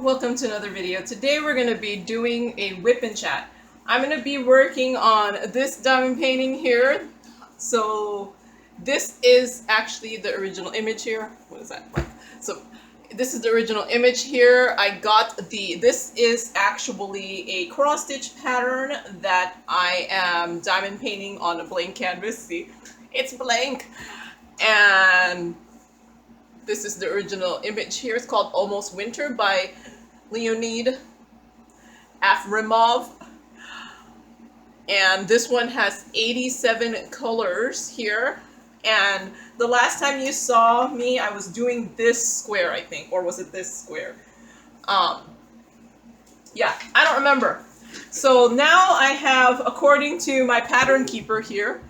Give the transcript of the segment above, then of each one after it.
welcome to another video. Today we're going to be doing a whip and chat. I'm going to be working on this diamond painting here. So this is actually the original image here. What is that? So this is the original image here. This is actually a cross stitch pattern that I am diamond painting on a blank canvas. See, it's blank. And this is the original image here. It's called Almost Winter by Leonid Afrimov. And this one has 87 colors here. And the last time you saw me, I was doing this square, I think. Or was it this square? Yeah, I don't remember. So now I have, according to my pattern keeper here,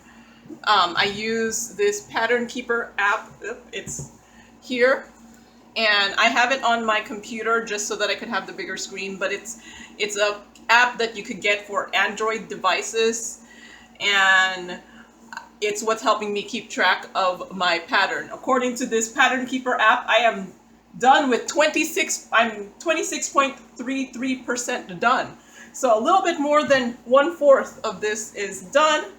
I use this pattern keeper app. It's here, and I have it on my computer just so that I could have the bigger screen, but it's a app that you could get for Android devices, and it's what's helping me keep track of my pattern. According to this pattern keeper app, I am done with 26.33% done. So a little bit more than 1/4 of this is done.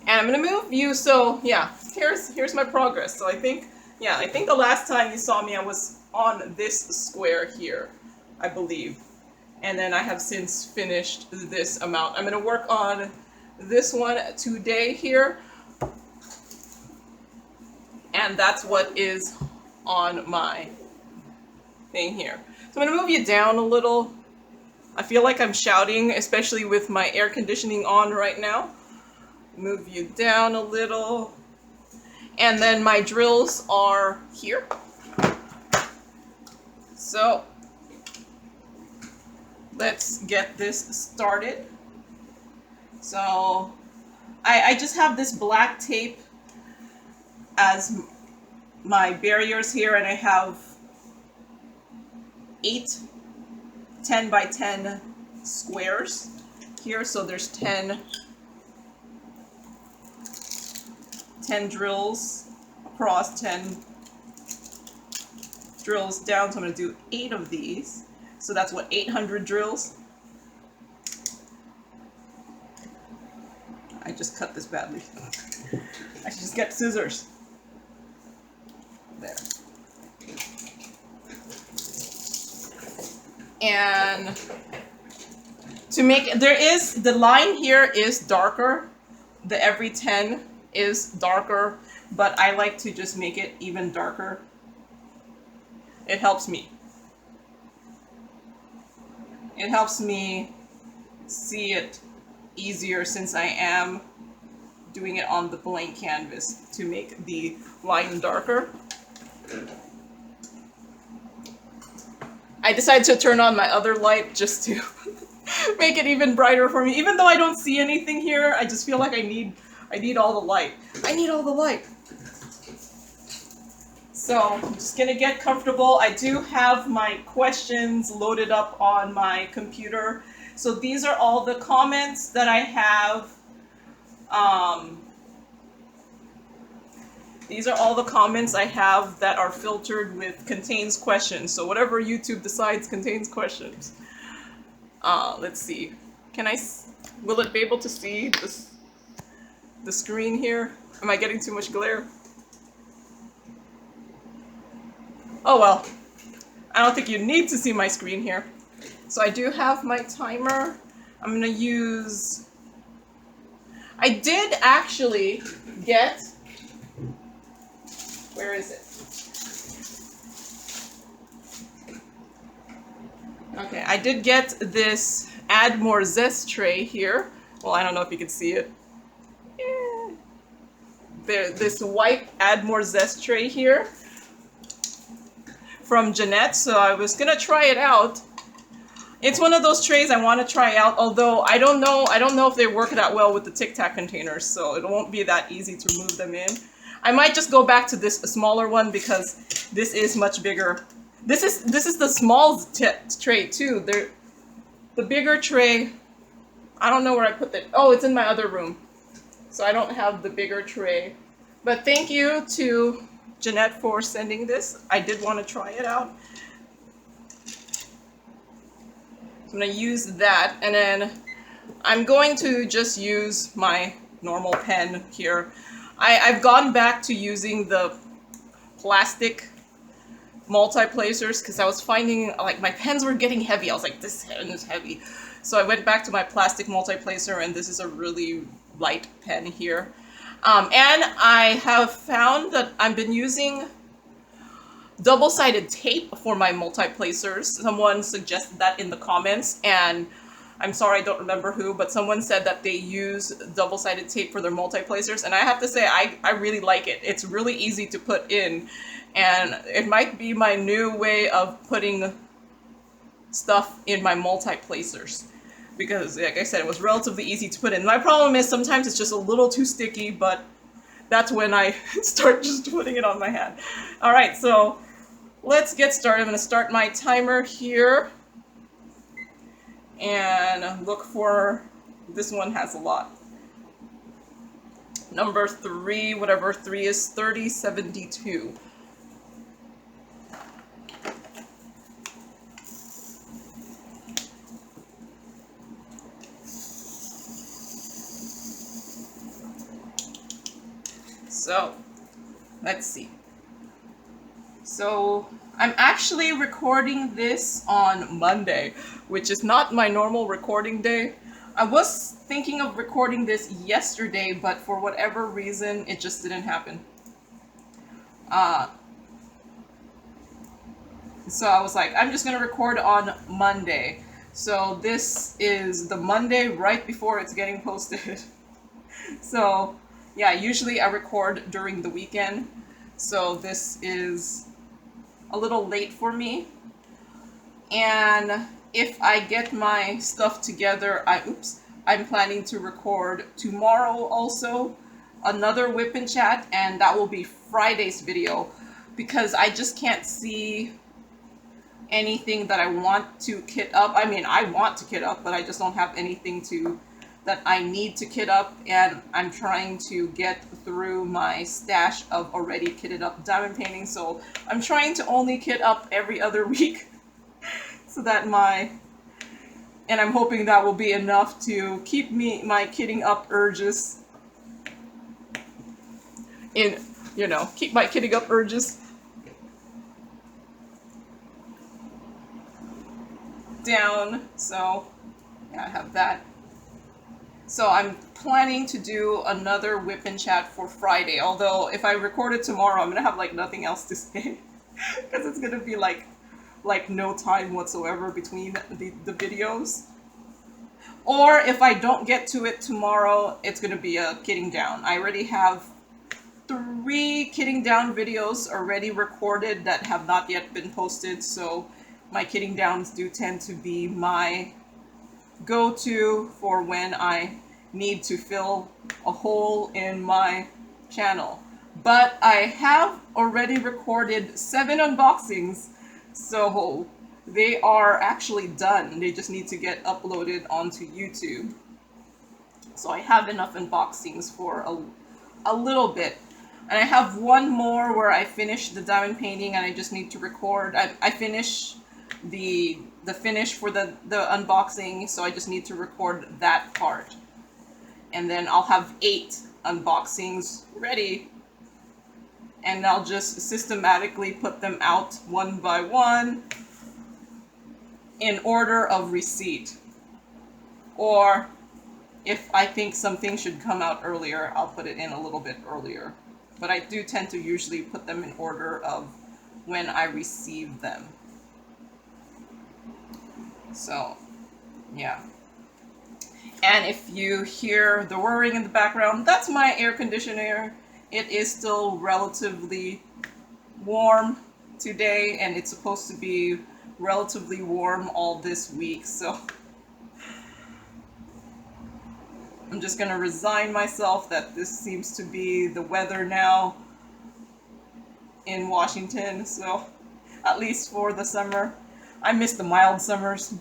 And I'm gonna move you, so yeah, here's my progress. So I think the last time you saw me, I was on this square here, I believe. And then I have since finished this amount. I'm gonna work on this one today here. And that's what is on my thing here. So I'm gonna move you down a little. I feel like I'm shouting, especially with my air conditioning on right now. Move you down a little, and then my drills are here. So let's get this started. So I just have this black tape as my barriers here, and I have 8 10 by 10 squares here, so there's 10 drills across, 10 drills down, so I'm going to do 8 of these. So that's what, 800 drills? I just cut this badly. I should just get scissors. There. And to make, the line here is darker. The every 10 is darker, but I like to just make it even darker. It helps me. It helps me see it easier since I am doing it on the blank canvas to make the line darker. I decided to turn on my other light just to make it even brighter for me. Even though I don't see anything here, I just feel like I need all the light. I need all the light. So I'm just gonna get comfortable. I do have my questions loaded up on my computer. So these are all the comments that I have. These are all the comments I have that are filtered with contains questions. So whatever YouTube decides contains questions. Let's see. Will it be able to see the screen here? Am I getting too much glare? Oh well, I don't think you need to see my screen here. So I do have my timer. I'm gonna use, I did actually get, where is it? Okay, I did get this Add More Zest tray here. Well, I don't know if you can see it. This WIP Add More Zest tray here from Jeanette, so I was gonna try it out. It's one of those trays I want to try out, although I don't know if they work that well with the Tic Tac containers, so it won't be that easy to move them in. I might just go back to this smaller one because this is much bigger. This is the small tray too. The bigger tray, I don't know where I put it. Oh, it's in my other room. So I don't have the bigger tray. But thank you to Jeanette for sending this. I did want to try it out. I'm going to use that, and then I'm going to just use my normal pen here. I've gone back to using the plastic multi-placers because I was finding like my pens were getting heavy. I was like, this pen is heavy. So I went back to my plastic multi-placer, and this is a really light pen here. And I have found that I've been using double-sided tape for my multi-placers. Someone suggested that in the comments, and I'm sorry, I don't remember who, but someone said that they use double-sided tape for their multi-placers, and I have to say, I really like it. It's really easy to put in, and it might be my new way of putting stuff in my multi-placers, because, like I said, it was relatively easy to put in. My problem is sometimes it's just a little too sticky, but that's when I start just putting it on my hand. All right, so let's get started. I'm going to start my timer here and look for, this one has a lot. Number 3, whatever 3 is, 3072. So, let's see. So, I'm actually recording this on Monday, which is not my normal recording day. I was thinking of recording this yesterday, but for whatever reason, it just didn't happen. So I was like, I'm just gonna record on Monday. So this is the Monday right before it's getting posted. So yeah, usually I record during the weekend. So this is a little late for me. And if I get my stuff together, I'm planning to record tomorrow also another WIP and chat, and that will be Friday's video, because I just can't see anything that I want to kit up. I mean, I want to kit up, but I just don't have anything that I need to kit up, and I'm trying to get through my stash of already kitted up diamond paintings, so I'm trying to only kit up every other week so that and I'm hoping that will be enough to keep my kitting up urges keep my kitting up urges down. So yeah, I have that. So I'm planning to do another WIP and chat for Friday, although if I record it tomorrow, I'm gonna have like nothing else to say because it's gonna be like no time whatsoever between the videos. Or if I don't get to it tomorrow, it's gonna be a kitting down. I already have 3 kitting down videos already recorded that have not yet been posted, so my kitting downs do tend to be my go-to for when I need to fill a hole in my channel. But I have already recorded 7 unboxings, so they are actually done. They just need to get uploaded onto YouTube. So I have enough unboxings for a little bit. And I have one more where I finished the diamond painting and I just need to record. I finished the finish for the unboxing, so I just need to record that part. And then I'll have 8 unboxings ready, and I'll just systematically put them out one by one in order of receipt. Or if I think something should come out earlier, I'll put it in a little bit earlier. But I do tend to usually put them in order of when I receive them. So, yeah. And if you hear the whirring in the background, that's my air conditioner. It is still relatively warm today, and it's supposed to be relatively warm all this week, so I'm just gonna resign myself that this seems to be the weather now in Washington, so at least for the summer. I miss the mild summers.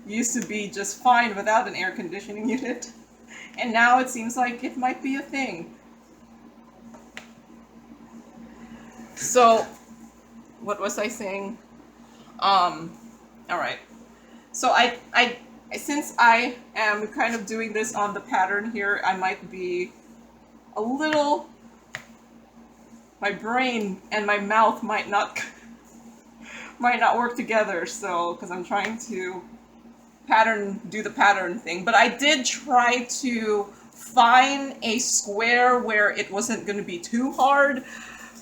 Used to be just fine without an air conditioning unit, and now it seems like it might be a thing. So, what was I saying? All right. So since I am kind of doing this on the pattern here, I might be a little, my brain and my mouth might not work together. So, because I'm trying to do the pattern thing, but I did try to find a square where it wasn't going to be too hard,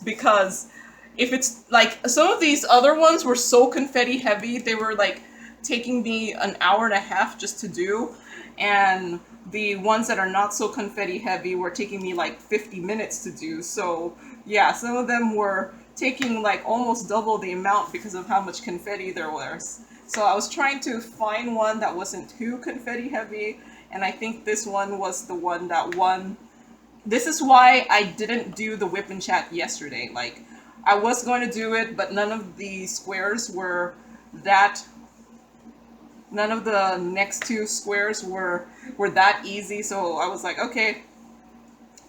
because if it's like some of these other ones were so confetti heavy, they were like taking me an hour and a half just to do, and the ones that are not so confetti heavy were taking me like 50 minutes to do. So yeah, some of them were taking like almost double the amount because of how much confetti there was. So I was trying to find one that wasn't too confetti heavy, and I think this one was the one that won. This is why I didn't do the whip and chat yesterday. Like, I was going to do it, but none of the squares were that, none of the next two squares were that easy. So I was like, okay,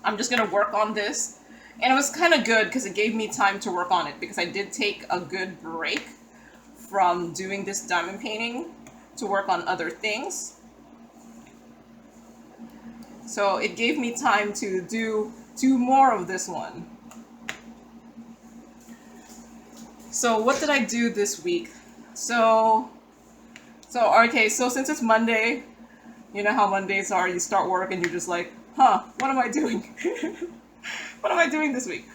I'm just going to work on this. And it was kind of good because it gave me time to work on it, because I did take a good break from doing this diamond painting to work on other things. So it gave me time to do more of this one. So what did I do this week? So okay, so since it's Monday, you know how Mondays are, you start work and you're just like, huh, what am I doing? What am I doing this week?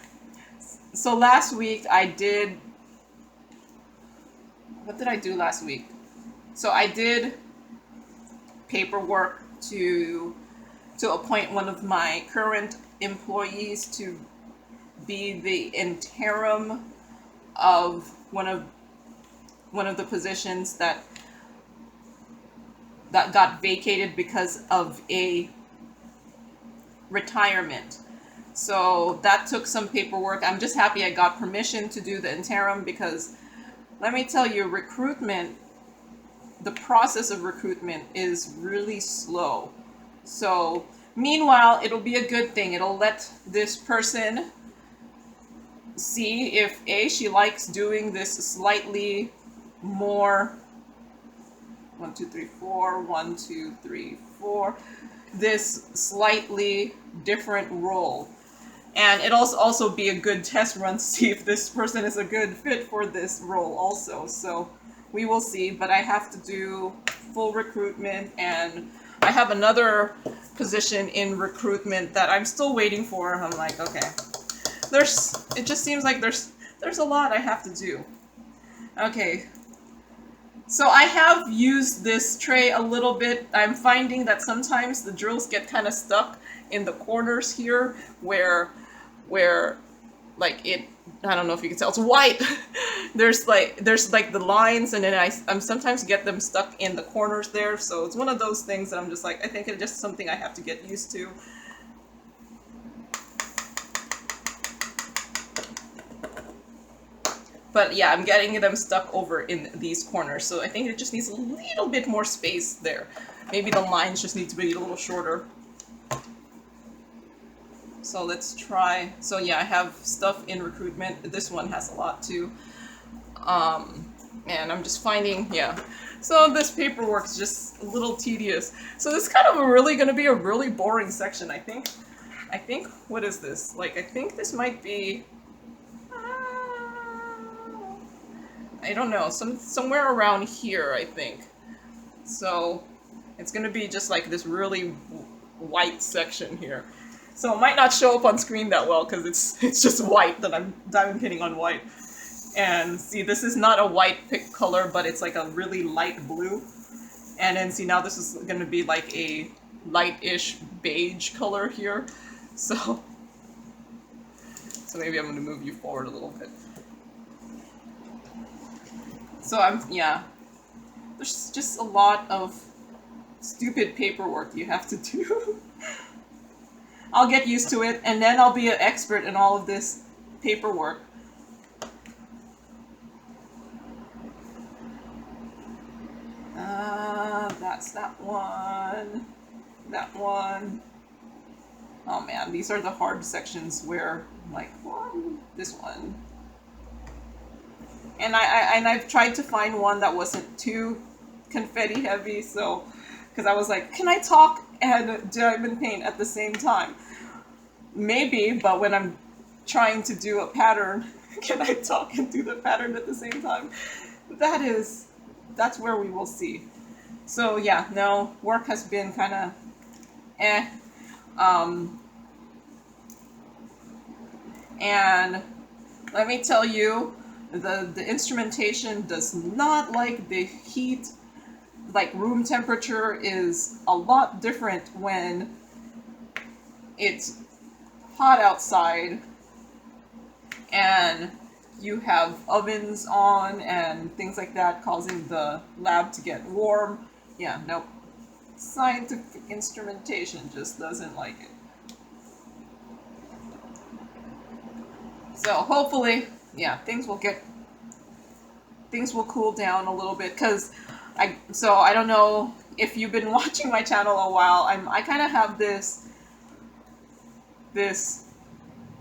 So last week I did, what did I do last week? So I did paperwork to appoint one of my current employees to be the interim of one of the positions that got vacated because of a retirement. So that took some paperwork. I'm just happy I got permission to do the interim, because let me tell you, recruitment, the process of recruitment is really slow. So meanwhile, it'll be a good thing. It'll let this person see if she likes doing this slightly more, 1 2 3 4 1 2 3 4, this slightly different role. And it'll also be a good test run to see if this person is a good fit for this role also. So we will see, but I have to do full recruitment, and I have another position in recruitment that I'm still waiting for. I'm like, okay, it just seems like there's a lot I have to do. Okay, so I have used this tray a little bit. I'm finding that sometimes the drills get kind of stuck in the corners here, where like I don't know if you can tell, it's white. there's like the lines, and then I'm sometimes get them stuck in the corners there. So it's one of those things that I'm just like, I think it's just something I have to get used to. But yeah, I'm getting them stuck over in these corners, so I think it just needs a little bit more space there. Maybe the lines just need to be a little shorter. So let's try. So yeah, I have stuff in recruitment. This one has a lot too. And I'm just finding, yeah. So this paperwork is just a little tedious. So this is kind of going to be a really boring section, I think. What is this? Like, I think this might be, I don't know, somewhere around here, I think. So it's going to be just like this really white section here. So it might not show up on screen that well because it's just white that I'm diamond painting on white. And see, this is not a white pick color, but it's like a really light blue. And then see, now this is going to be like a light-ish beige color here. So maybe I'm going to move you forward a little bit. So yeah, there's just a lot of stupid paperwork you have to do. I'll get used to it, and then I'll be an expert in all of this paperwork. That's that one. That one. Oh man, these are the hard sections where I'm like, what? This one. And I've tried to find one that wasn't too confetti heavy, so because I was like, can I talk and diamond paint at the same time? Maybe, but when I'm trying to do a pattern, can I talk and do the pattern at the same time? That's where we will see. So yeah, no, work has been kind of eh. Um, and let me tell you, the instrumentation does not like the heat. Like, room temperature is a lot different when it's hot outside and you have ovens on and things like that causing the lab to get warm. Yeah, nope. Scientific instrumentation just doesn't like it. So hopefully, yeah, things will cool down a little bit, because I don't know if you've been watching my channel a while. I kind of have this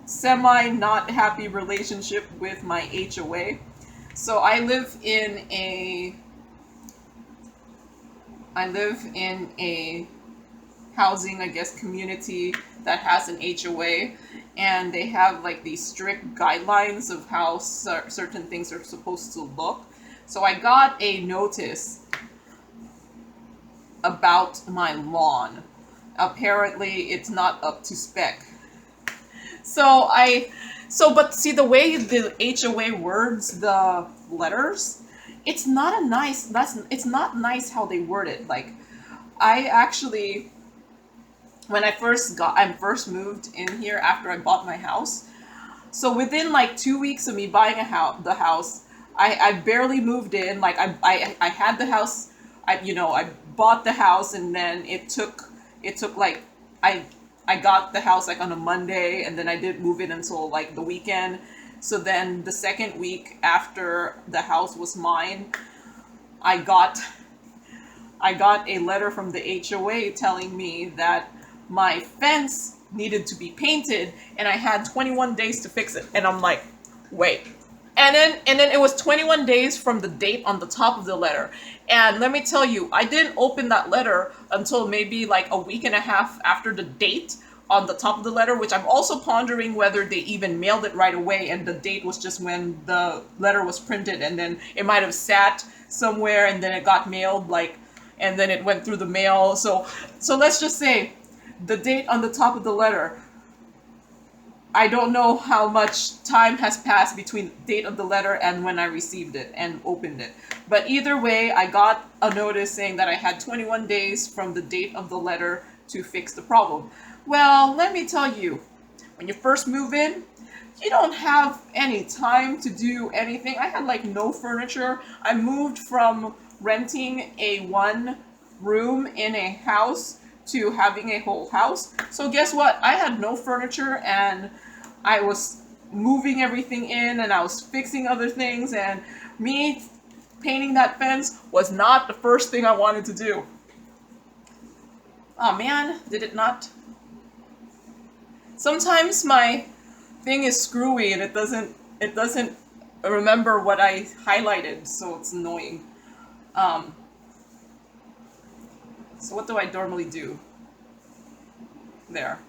semi not happy relationship with my HOA. So I live in a housing, I guess, community that has an HOA, and they have like these strict guidelines of how certain things are supposed to look. So I got a notice about my lawn. Apparently it's not up to spec. But see, the way the HOA words the letters, it's not nice how they word it. Like, I actually, when I first moved in here after I bought my house. So within like 2 weeks of me buying the house, I barely moved in. Like, I had the house, I bought the house, and then it took like, I got the house like on a Monday, and then I didn't move in until like the weekend. So then the second week after the house was mine, I got a letter from the HOA telling me that my fence needed to be painted, and I had 21 days to fix it. And I'm like, wait. And then it was 21 days from the date on the top of the letter. And let me tell you, I didn't open that letter until maybe like a week and a half after the date on the top of the letter, which I'm also pondering whether they even mailed it right away and the date was just when the letter was printed, and then it might have sat somewhere and then it got mailed, like, and then it went through the mail. So let's just say the date on the top of the letter, I don't know how much time has passed between the date of the letter and when I received it and opened it. But either way, I got a notice saying that I had 21 days from the date of the letter to fix the problem. Well, let me tell you, when you first move in, you don't have any time to do anything. I had like no furniture. I moved from renting a one room in a house to having a whole house. So guess what? I had no furniture, and I was moving everything in, and I was fixing other things, and me painting that fence was not the first thing I wanted to do. Oh man, did it not? Sometimes my thing is screwy and it doesn't remember what I highlighted, so it's annoying. So what do I normally do? There.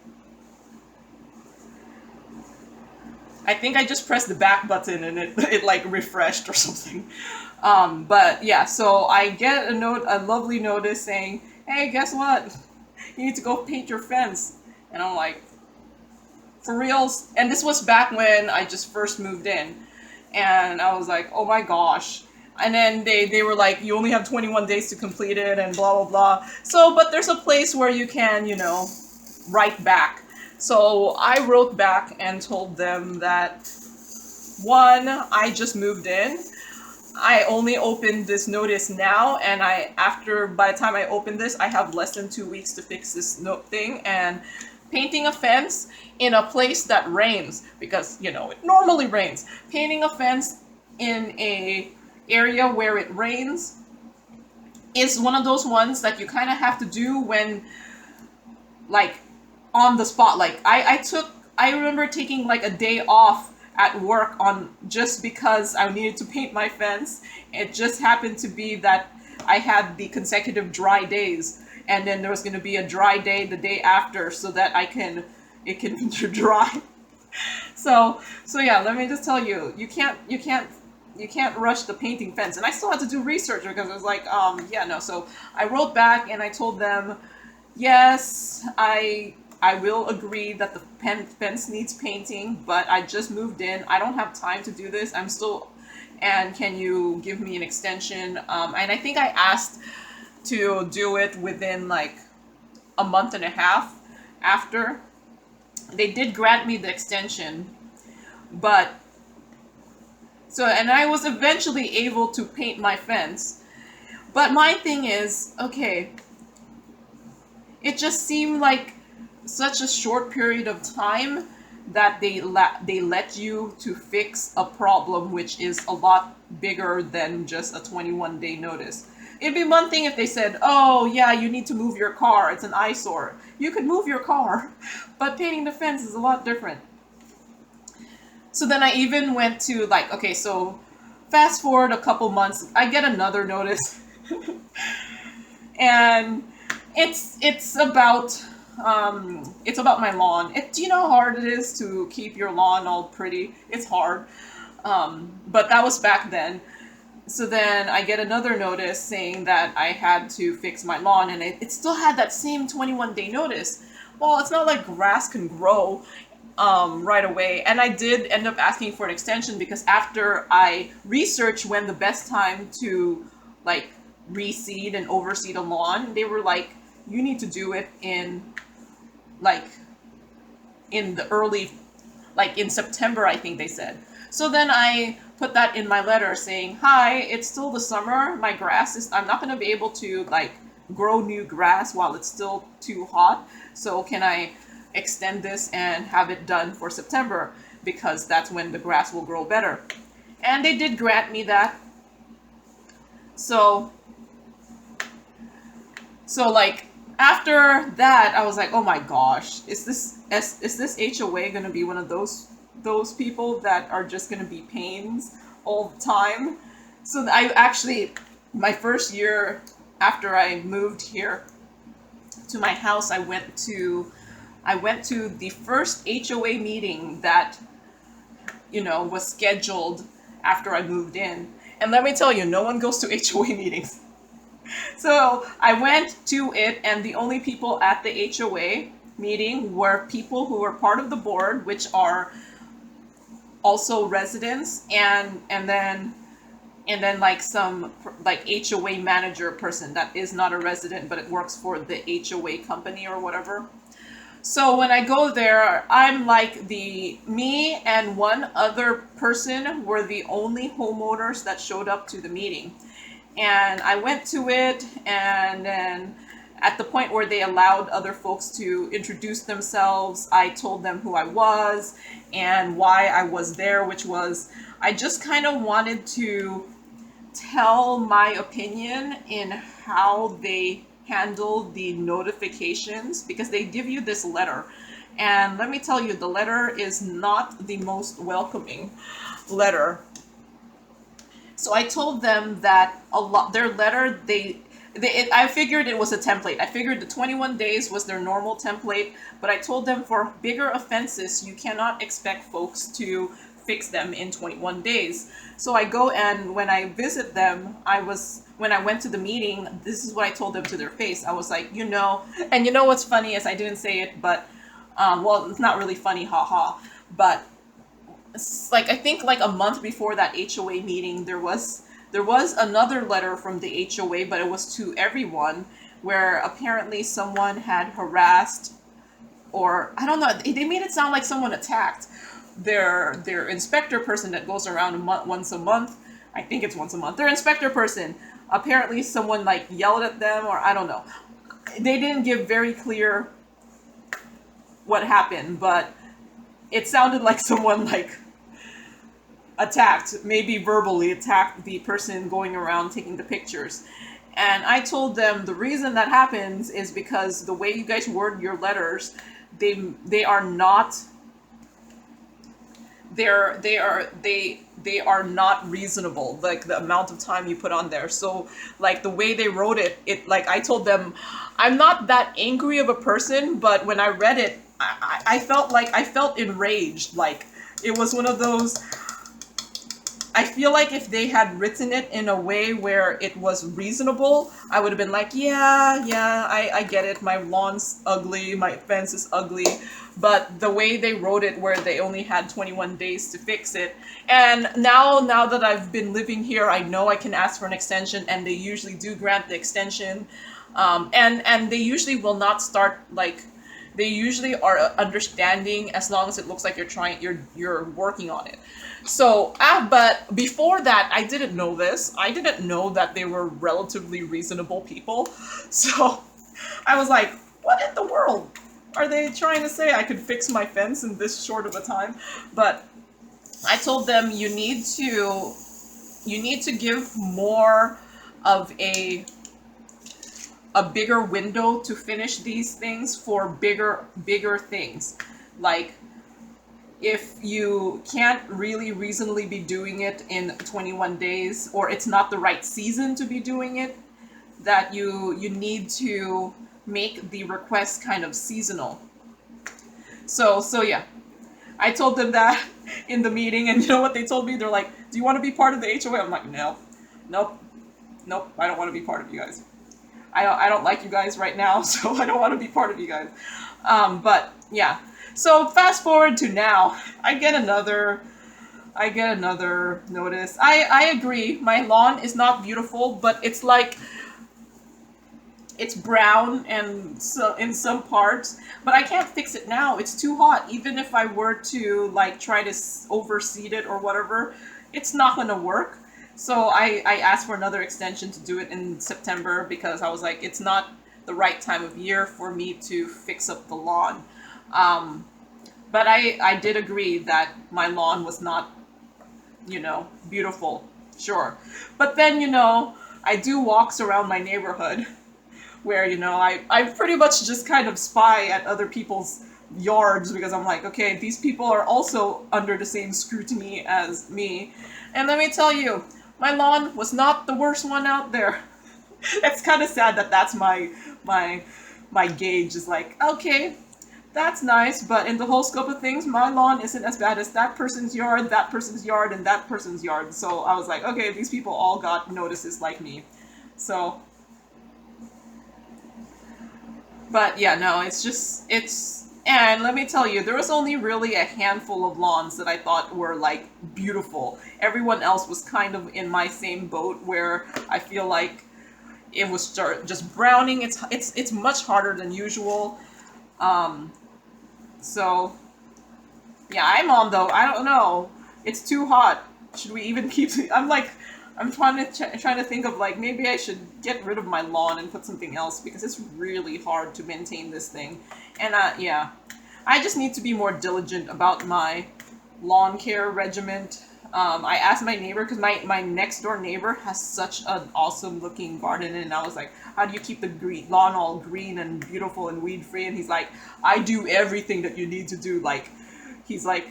I think I just pressed the back button and it like refreshed or something. But yeah, so I get a lovely notice saying, hey, guess what? You need to go paint your fence. And I'm like, for reals? And this was back when I just first moved in. And I was like, oh my gosh. And then they were like, you only have 21 days to complete it and blah, blah, blah. So, but there's a place where you can, write back. So I wrote back and told them that, one, I just moved in. I only opened this notice now, and by the time I open this, I have less than 2 weeks to fix this thing. And painting a fence in a place that rains, because, it normally rains. Painting a fence in a area where it rains is one of those ones that you kind of have to do when, like, on the spot. Like, I remember taking like a day off at work on just because I needed to paint my fence. It just happened to be that I had the consecutive dry days, and then there was going to be a dry day the day after so that it can dry. So yeah, let me just tell you, you can't rush the painting fence. And I still had to do research because I was like, yeah, no. So I wrote back and I told them, yes, I will agree that the fence needs painting, but I just moved in. I don't have time to do this. I'm still, and can you give me an extension? And I think I asked to do it within like a month and a half after. They did grant me the extension, but so, and I was eventually able to paint my fence. But my thing is, okay, it just seemed like such a short period of time that they let you to fix a problem which is a lot bigger than just a 21-day notice. It'd be one thing if they said, oh yeah, you need to move your car, it's an eyesore. You could move your car, but painting the fence is a lot different. So then I even went to like, okay, so fast forward a couple months, I get another notice. And it's about my lawn. Do you know how hard it is to keep your lawn all pretty? It's hard. But that was back then. So then I get another notice saying that I had to fix my lawn, and it still had that same 21-day notice. Well, it's not like grass can grow right away. And I did end up asking for an extension because after I researched when the best time to like reseed and overseed a lawn, they were like, you need to do it in the early, like in September, I think they said. So then I put that in my letter saying, hi, it's still the summer. My grass is, I'm not going to be able to like grow new grass while it's still too hot. So can I extend this and have it done for September? Because that's when the grass will grow better. And they did grant me that. So like after that, I was like, oh my gosh, is this HOA going to be one of those people that are just going to be pains all the time? So I actually, my first year after I moved here to my house, I went to the first HOA meeting that, was scheduled after I moved in. And let me tell you, no one goes to HOA meetings. So I went to it, and the only people at the HOA meeting were people who were part of the board, which are also residents, and then like some like HOA manager person that is not a resident, but it works for the HOA company or whatever. So when I go there, I'm like me and one other person were the only homeowners that showed up to the meeting. And I went to it, and then at the point where they allowed other folks to introduce themselves, I told them who I was and why I was there, which was I just kind of wanted to tell my opinion in how they handle the notifications, because they give you this letter. And let me tell you, the letter is not the most welcoming letter. So I told them that their letter, I figured it was a template. I figured the 21 days was their normal template, but I told them for bigger offenses, you cannot expect folks to fix them in 21 days. So I go, and when I visit them, when I went to the meeting, this is what I told them to their face. I was like, and what's funny is I didn't say it, but, well, it's not really funny, haha, but like, I think like a month before that HOA meeting, there was another letter from the HOA, but it was to everyone, where apparently someone had harassed, or I don't know, they made it sound like someone attacked their inspector person that goes around once a month. I think it's once a month. Their inspector person. Apparently someone like yelled at them, or I don't know. They didn't give very clear what happened, but it sounded like someone like attacked, maybe verbally attacked the person going around taking the pictures. And I told them the reason that happens is because the way you guys word your letters, they are not they are not reasonable, like the amount of time you put on there. So like the way they wrote it, like I told them I'm not that angry of a person, but when I read it, I felt like I felt enraged. Like it was one of those, I feel like if they had written it in a way where it was reasonable, I would have been like, yeah, I get it. My lawn's ugly, my fence is ugly. But the way they wrote it, where they only had 21 days to fix it, and now that I've been living here, I know I can ask for an extension, and they usually do grant the extension, and they usually will not start like. They usually are understanding as long as it looks like you're working on it. So, but before that, I didn't know this. I didn't know that they were relatively reasonable people. So, I was like, what in the world are they trying to say? I could fix my fence in this short of a time? But I told them you need to give more of a bigger window to finish these things for bigger things. Like if you can't really reasonably be doing it in 21 days, or it's not the right season to be doing it, that you need to make the request kind of seasonal. So yeah, I told them that in the meeting, and you know what they told me? They're like, do you want to be part of the HOA? I'm like, no, nope, I don't want to be part of you guys. I don't like you guys right now, so I don't want to be part of you guys. But yeah, so fast forward to now, I get another notice. I agree, my lawn is not beautiful, but it's like, it's brown and so in some parts, but I can't fix it now. It's too hot. Even if I were to like try to overseed it or whatever, it's not going to work. So I asked for another extension to do it in September, because I was like, it's not the right time of year for me to fix up the lawn. But I did agree that my lawn was not, beautiful, sure. But then, I do walks around my neighborhood where, I pretty much just kind of spy at other people's yards, because I'm like, okay, these people are also under the same scrutiny as me. And let me tell you, my lawn was not the worst one out there. It's kind of sad that that's my gauge, is like, okay, that's nice, but in the whole scope of things, my lawn isn't as bad as that person's yard, and that person's yard. So I was like, okay, these people all got notices like me. So, but yeah, no, and let me tell you, there was only really a handful of lawns that I thought were like beautiful. Everyone else was kind of in my same boat, where I feel like it was just browning. It's much harder than usual. So yeah, I don't know. It's too hot. Should we even keep? I'm trying to think of like, maybe I should get rid of my lawn and put something else, because it's really hard to maintain this thing. And yeah, I just need to be more diligent about my lawn care regimen. I asked my neighbor, because my next door neighbor has such an awesome looking garden, and I was like, how do you keep the lawn all green and beautiful and weed free? And he's like, I do everything that you need to do. Like, he's like,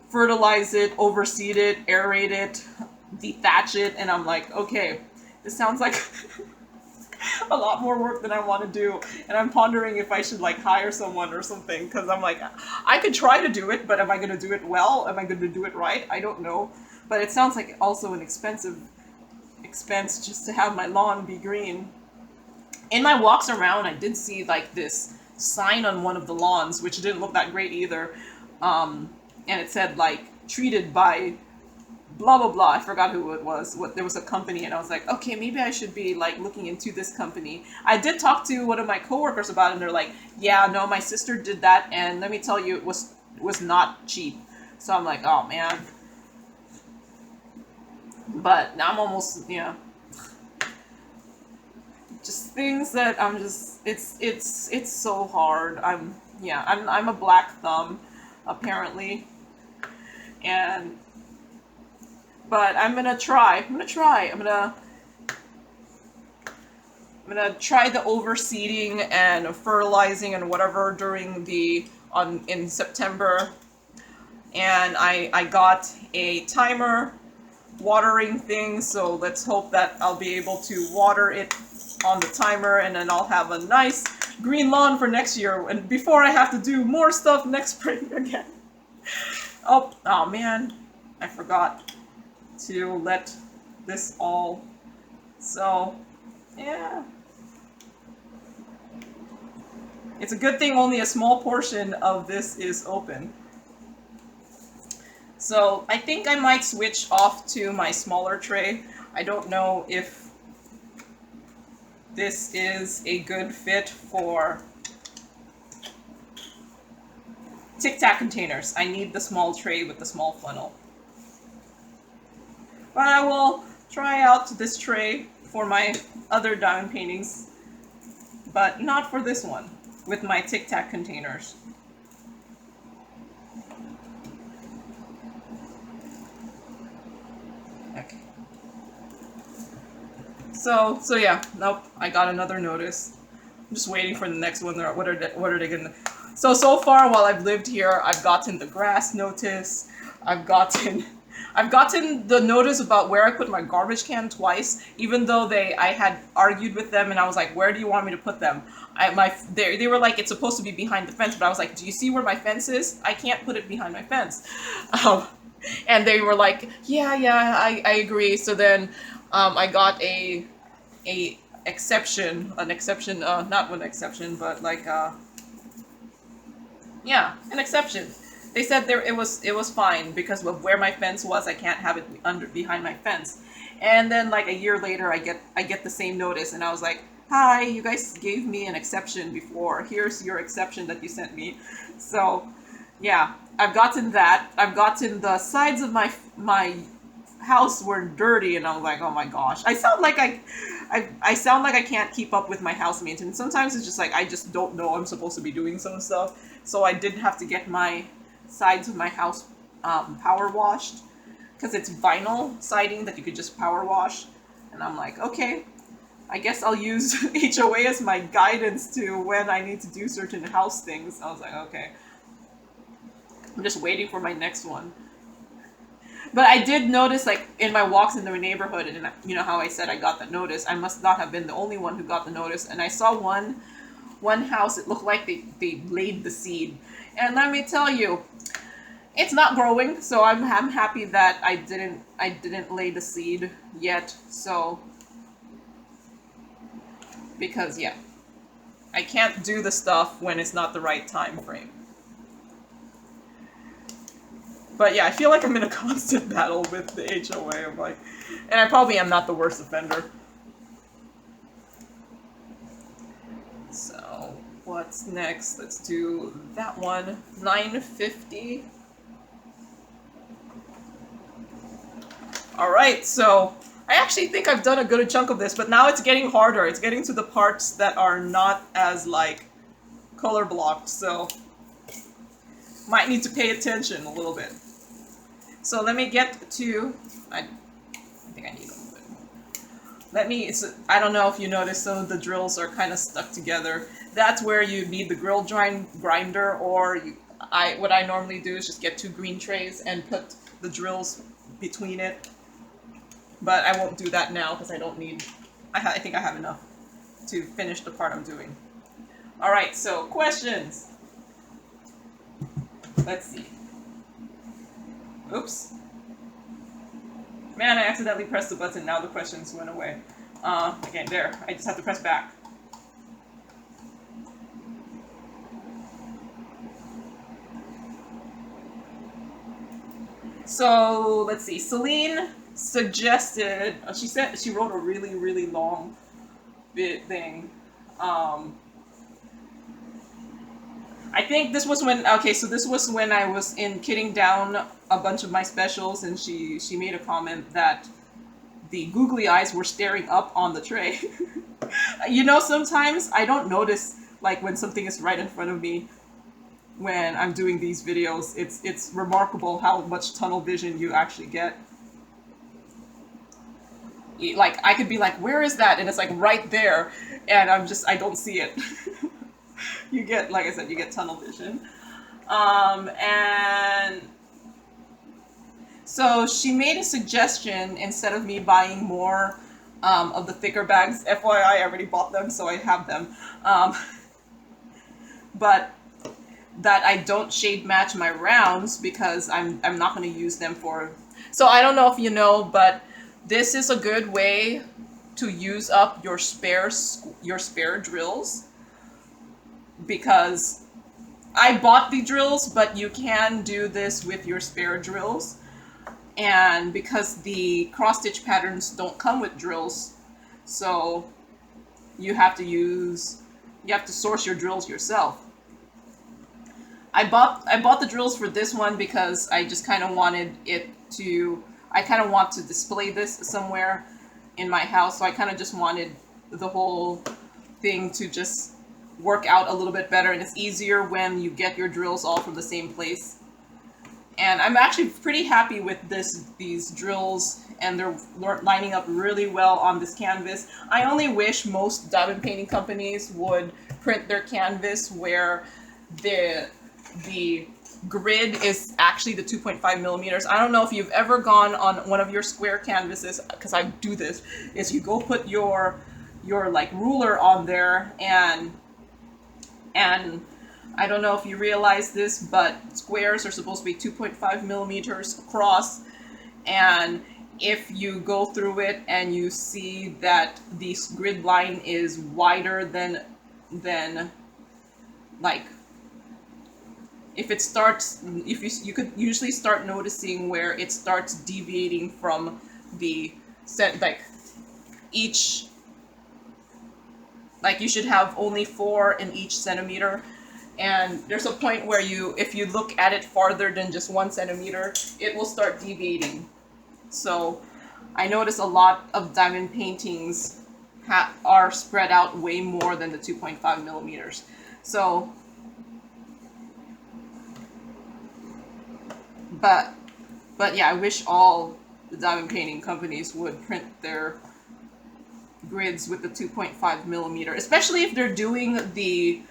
fertilize it, overseed it, aerate it, dethatch it. And I'm like, okay, this sounds like a lot more work than I want to do, and I'm pondering if I should like hire someone or something, because I'm like, I could try to do it, but am I going to do it well? Am I going to do it right? I don't know. But it sounds like also an expense just to have my lawn be green. In my walks around, I did see like this sign on one of the lawns, which didn't look that great either, and it said like, treated by blah blah blah. I forgot who it was. There was a company, and I was like, okay, maybe I should be like looking into this company. I did talk to one of my coworkers about it, and they're like, yeah, no, my sister did that, and let me tell you, it was not cheap. So I'm like, oh man. But I'm almost, just things that I'm just, it's so hard. I'm a black thumb, apparently, but I'm gonna try. I'm gonna try the overseeding and fertilizing and whatever in September. and I got a timer watering thing, so let's hope that I'll be able to water it on the timer, and then I'll have a nice green lawn for next year, and before I have to do more stuff next spring again. Oh man, I forgot to let this all, so yeah. It's a good thing only a small portion of this is open. So I think I might switch off to my smaller tray. I don't know if this is a good fit for Tic Tac containers. I need the small tray with the small funnel. But I will try out this tray for my other diamond paintings, but not for this one with my Tic Tac containers. Okay. So yeah, nope, I got another notice. I'm just waiting for the next one. What are they gonna? So far while I've lived here, I've gotten the grass notice. I've gotten the notice about where I put my garbage can twice, even though I had argued with them and I was like, where do you want me to put them? They were like, it's supposed to be behind the fence, but I was like, do you see where my fence is? I can't put it behind my fence. And they were like, yeah, I agree. So then I got an exception, not an exception, but like, yeah, an exception. They said it was fine because of where my fence was. I can't have it behind my fence. And then like a year later, I get the same notice, and I was like, hi, you guys gave me an exception before. Here's your exception that you sent me. So yeah, I've gotten that. I've gotten the sides of my house were dirty, and I was like, oh my gosh, I sound like I sound like I can't keep up with my house maintenance. Sometimes it's just like I just don't know I'm supposed to be doing some stuff. So I did have to get my sides of my house power washed, because it's vinyl siding that you could just power wash. And I'm like, okay, I guess I'll use HOA as my guidance to when I need to do certain house things. I was like, okay, I'm just waiting for my next one. But I did notice, like, in my walks in the neighborhood, and you know how I said I got the notice, I must not have been the only one who got the notice. And I saw one house, it looked like they laid the seed. And let me tell you, it's not growing, so I'm happy that I didn't lay the seed yet. So, because yeah, I can't do the stuff when it's not the right time frame. But yeah, I feel like I'm in a constant battle with the HOA. I'm like, and I probably am not the worst offender. So what's next? Let's do that one. 950. All right, so I actually think I've done a good chunk of this, but now it's getting harder. It's getting to the parts that are not as like color blocked, so might need to pay attention a little bit. So let me get to, I think I need a little bit more. I don't know if you noticed, some of the drills are kind of stuck together. That's where you need the grill grinder, or what I normally do is just get 2 green trays and put the drills between it. But I won't do that now because I don't need, I think I have enough to finish the part I'm doing. All right, so questions. Let's see. Oops. Man, I accidentally pressed the button. Now the questions went away. Okay, there. I just have to press back. So, let's see. Celine suggested, she wrote a really, really long thing. I think this was when, so this was when I was kitting down a bunch of my specials, and she made a comment that the googly eyes were staring up on the tray. You know, sometimes I don't notice, like, when something is right in front of me when I'm doing these videos. It's remarkable how much tunnel vision you actually get. Like, I could be like, where is that? And it's like right there, and I don't see it. You get, like I said, you get tunnel vision. And So she made a suggestion instead of me buying more of the thicker bags. FYI, I already bought them, so I have them. But that I don't shade match my rounds because I'm not going to use them for. So I don't know if you know, but this is a good way to use up your spare drills, because I bought the drills, but you can do this with your spare drills. And because the cross stitch patterns don't come with drills, so you have to source your drills yourself. I bought the drills for this one because I just kind of wanted I kind of want to display this somewhere in my house, so I kind of just wanted the whole thing to just work out a little bit better, and it's easier when you get your drills all from the same place. And I'm actually pretty happy with these drills, and they're lining up really well on this canvas. I only wish most diamond painting companies would print their canvas where the grid is actually the 2.5 millimeters. I don't know if you've ever gone on one of your square canvases, because I do this, is you go put your like ruler on there, and I don't know if you realize this, but squares are supposed to be 2.5 millimeters across, and if you go through it and you see that the grid line is wider than like, if you could usually start noticing where it starts deviating from the set, like each, like you should have only 4 in each centimeter, and there's a point where if you look at it farther than just 1 centimeter, it will start deviating. So I notice a lot of diamond paintings are spread out way more than the 2.5 millimeters. So but yeah, I wish all the diamond painting companies would print their grids with the 2.5 millimeter, especially if they're doing the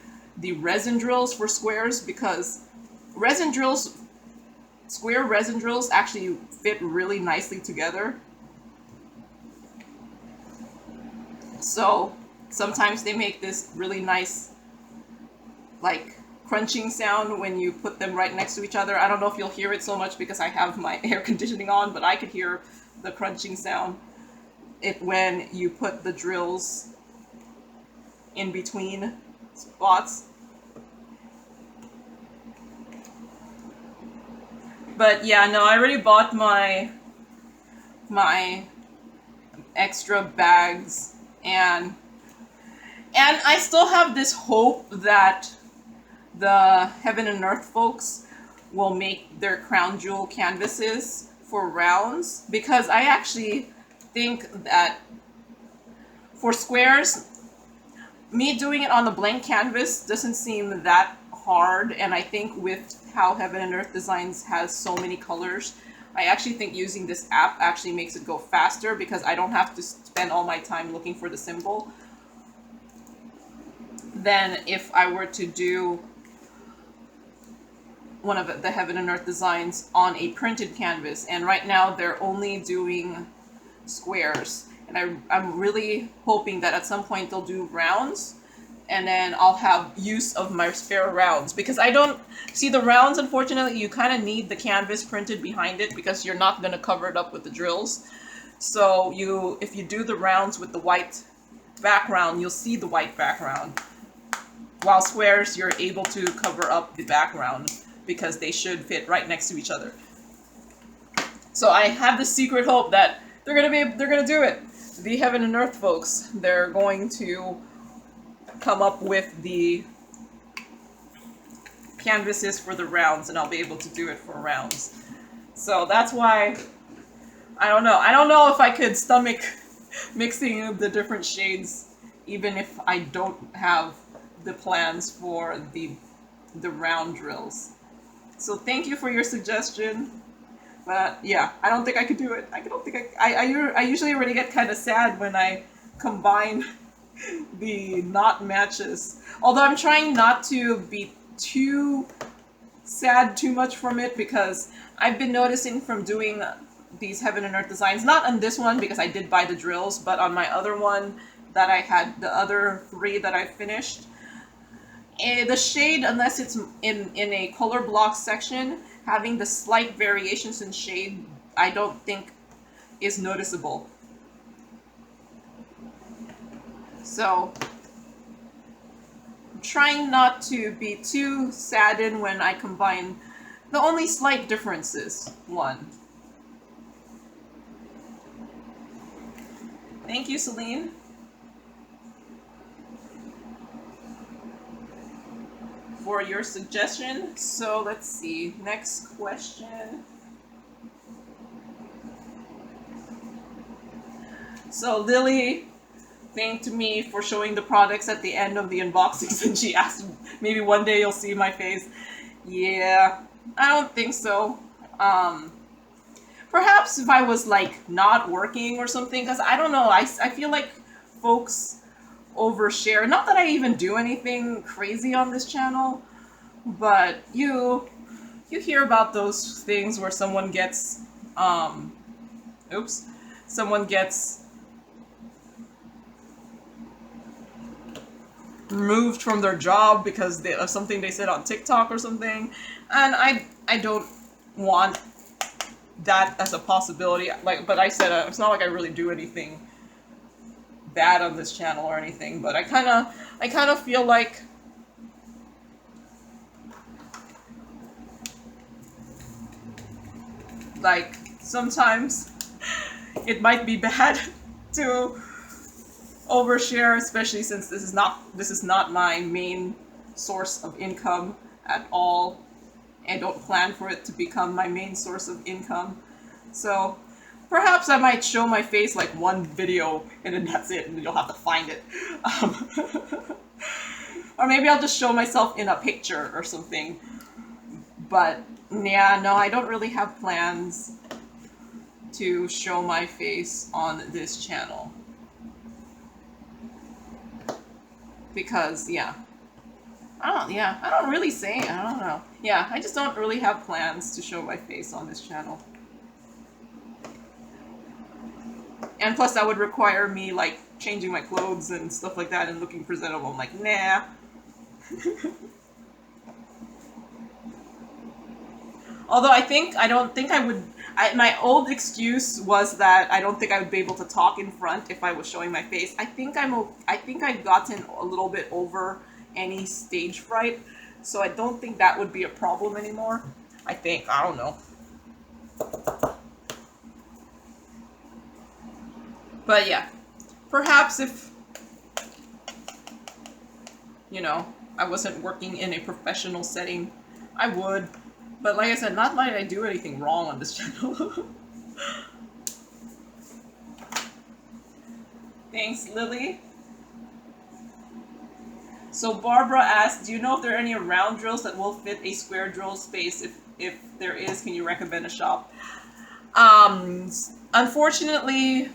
resin drills for squares, because square resin drills actually fit really nicely together. So sometimes they make this really nice like crunching sound when you put them right next to each other. I don't know if you'll hear it so much because I have my air conditioning on, but I could hear the crunching sound when you put the drills in between spots. But yeah, no, I already bought my extra bags, and I still have this hope that the Heaven and Earth folks will make their crown jewel canvases for rounds, because I actually think that for squares, me doing it on the blank canvas doesn't seem that hard, and I think with how Heaven and Earth Designs has so many colors, I actually think using this app actually makes it go faster, because I don't have to spend all my time looking for the symbol than if I were to do one of the Heaven and Earth Designs on a printed canvas. And right now they're only doing squares, and I'm really hoping that at some point they'll do rounds, and then I'll have use of my spare rounds, because I don't see the rounds. Unfortunately, you kind of need the canvas printed behind it, because you're not going to cover it up with the drills. So if you do the rounds with the white background, you'll see the white background, while squares you're able to cover up the background because they should fit right next to each other. So I have the secret hope that they're gonna do it. The Heaven and Earth folks, they're going to come up with the canvases for the rounds, and I'll be able to do it for rounds. So that's why I don't know if I could stomach mixing the different shades, even if I don't have the plans for the round drills. So thank you for your suggestion. But yeah, I don't think I could do it. I usually already get kind of sad when I combine the knot matches. Although I'm trying not to be too sad too much from it, because I've been noticing from doing these heaven and earth designs, not on this one because I did buy the drills, but on my other one that I had, the other 3 that I finished, the shade, unless it's in a color block section, having the slight variations in shade, I don't think is noticeable. So I'm trying not to be too saddened when I combine the only slight differences. One. Thank you, Celine. For your suggestion. So let's see. Next question. So Lily thanked me for showing the products at the end of the unboxings, and she asked maybe one day you'll see my face. Yeah, I don't think so. Perhaps if I was like not working or something, because I don't know, I feel like folks overshare. Not that I even do anything crazy on this channel, but you hear about those things where someone gets someone gets removed from their job because of something they said on TikTok or something, and I don't want that as a possibility. Like, but I said it's not like I really do anything bad on this channel or anything, but I kind of feel like sometimes it might be bad to overshare, especially since this is not my main source of income at all. I don't plan for it to become my main source of income. So perhaps I might show my face like one video and then that's it, and you'll have to find it. Or maybe I'll just show myself in a picture or something. But yeah, no, I don't really have plans to show my face on this channel. Because, yeah. I don't really say, I don't know. Yeah, I just don't really have plans to show my face on this channel. And plus that would require me, like, changing my clothes and stuff like that and looking presentable. I'm like, nah. Although I don't think I would, my old excuse was that I don't think I would be able to talk in front if I was showing my face. I think I've gotten a little bit over any stage fright, so I don't think that would be a problem anymore. I don't know. But yeah, perhaps if, you know, I wasn't working in a professional setting, I would. But like I said, not like I do anything wrong on this channel. Thanks, Lily. So Barbara asked, do you know if there are any round drills that will fit a square drill space? If there is, can you recommend a shop? Unfortunately,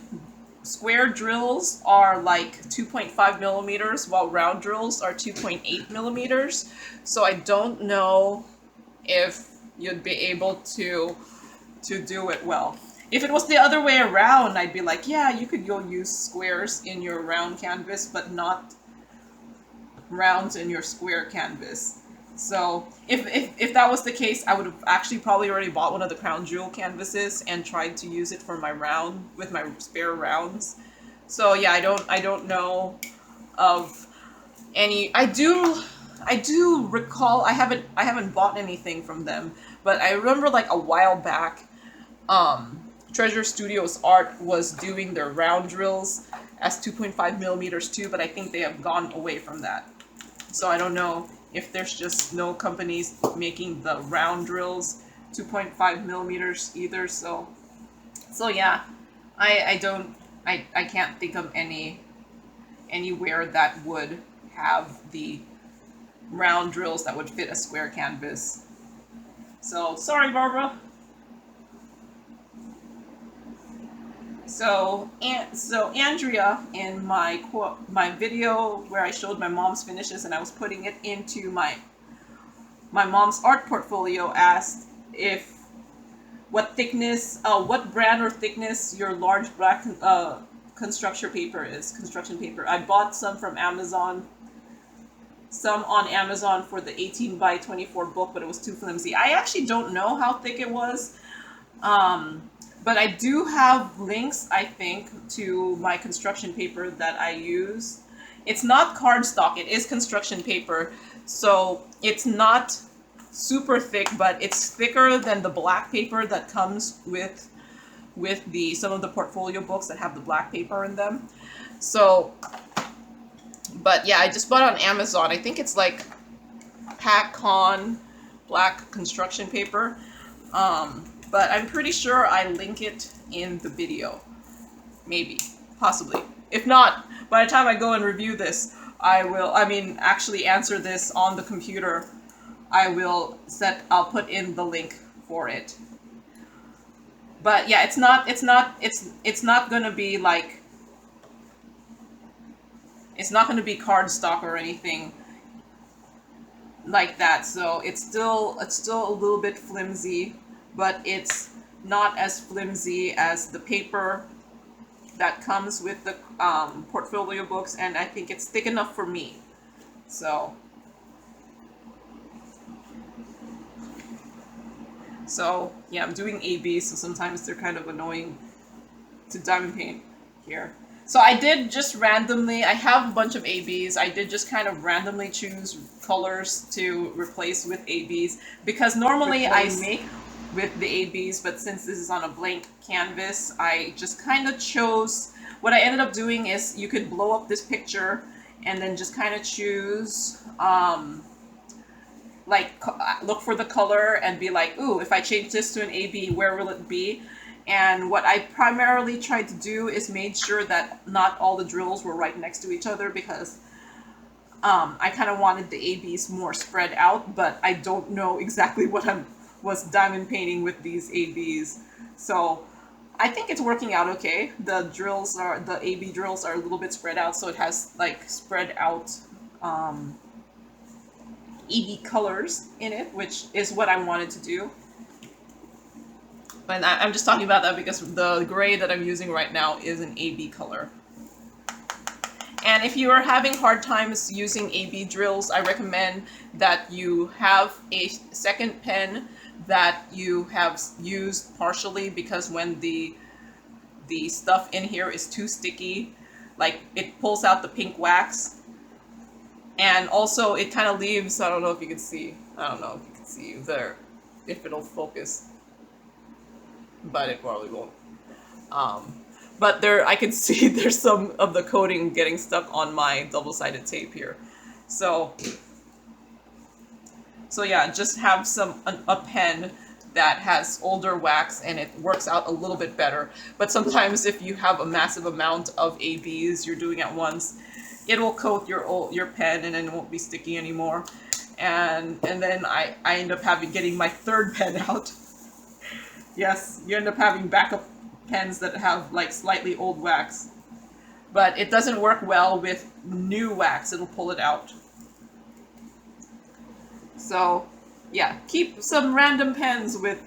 square drills are like 2.5 millimeters, while round drills are 2.8 millimeters. So I don't know if you'd be able to do it well. If it was the other way around, I'd be like, yeah, you could go use squares in your round canvas, but not rounds in your square canvas. So if that was the case, I would have actually probably already bought one of the crown jewel canvases and tried to use it for my round with my spare rounds. So yeah, I don't know of any. I do recall, I haven't bought anything from them, but I remember like a while back, Treasure Studios Art was doing their round drills as 2.5 millimeters too, but I think they have gone away from that. So I don't know if there's just no companies making the round drills 2.5 millimeters either. So yeah, I can't think of anywhere that would have the round drills that would fit a square canvas. So sorry, Barbara. So Andrea, in my video where I showed my mom's finishes and I was putting it into my my mom's art portfolio asked if what thickness, what brand or thickness your large black construction paper is. Construction paper. I bought some from Amazon. Some on Amazon for the 18 by 24 book, but it was too flimsy. I actually don't know how thick it was. But I do have links, I think, to my construction paper that I use. It's not cardstock, it is construction paper. So it's not super thick, but it's thicker than the black paper that comes with the some of the portfolio books that have the black paper in them. So, but yeah, I just bought it on Amazon. I think it's like PacCon black construction paper. But I'm pretty sure I link it in the video. Maybe, possibly. If not, by the time I go and review this, actually answer this on the computer, I'll put in the link for it. But yeah, it's not gonna be like, it's not gonna be cardstock or anything like that. So it's still a little bit flimsy, but it's not as flimsy as the paper that comes with the portfolio books, and I think it's thick enough for me. So yeah, I'm doing ABs, so sometimes they're kind of annoying to diamond paint here. So I did just randomly, I have a bunch of ABs, I did just kind of randomly choose colors to replace with ABs, because normally I make with the ABs, but since this is on a blank canvas, I just kind of chose, what I ended up doing is you could blow up this picture and then just kind of choose, like, look for the color and be like, ooh, if I change this to an AB, where will it be? And what I primarily tried to do is made sure that not all the drills were right next to each other, because I kind of wanted the ABs more spread out, but I don't know exactly what I was diamond painting with these ABs. So I think it's working out okay. The AB drills are a little bit spread out, so it has like spread out AB colors in it, which is what I wanted to do. And I'm just talking about that because the gray that I'm using right now is an AB color. And if you are having hard times using AB drills, I recommend that you have a second pen that you have used partially, because when the stuff in here is too sticky, like it pulls out the pink wax, and also it kind of leaves, I don't know if you can see, there, if it'll focus, but it probably won't. But there, I can see there's some of the coating getting stuck on my double-sided tape here. So yeah, just have a pen that has older wax and it works out a little bit better. But sometimes if you have a massive amount of ABs you're doing at once, it will coat your pen and then it won't be sticky anymore. And then I end up getting my third pen out. Yes, you end up having backup pens that have like slightly old wax. But it doesn't work well with new wax, it'll pull it out. So yeah, keep some random pens with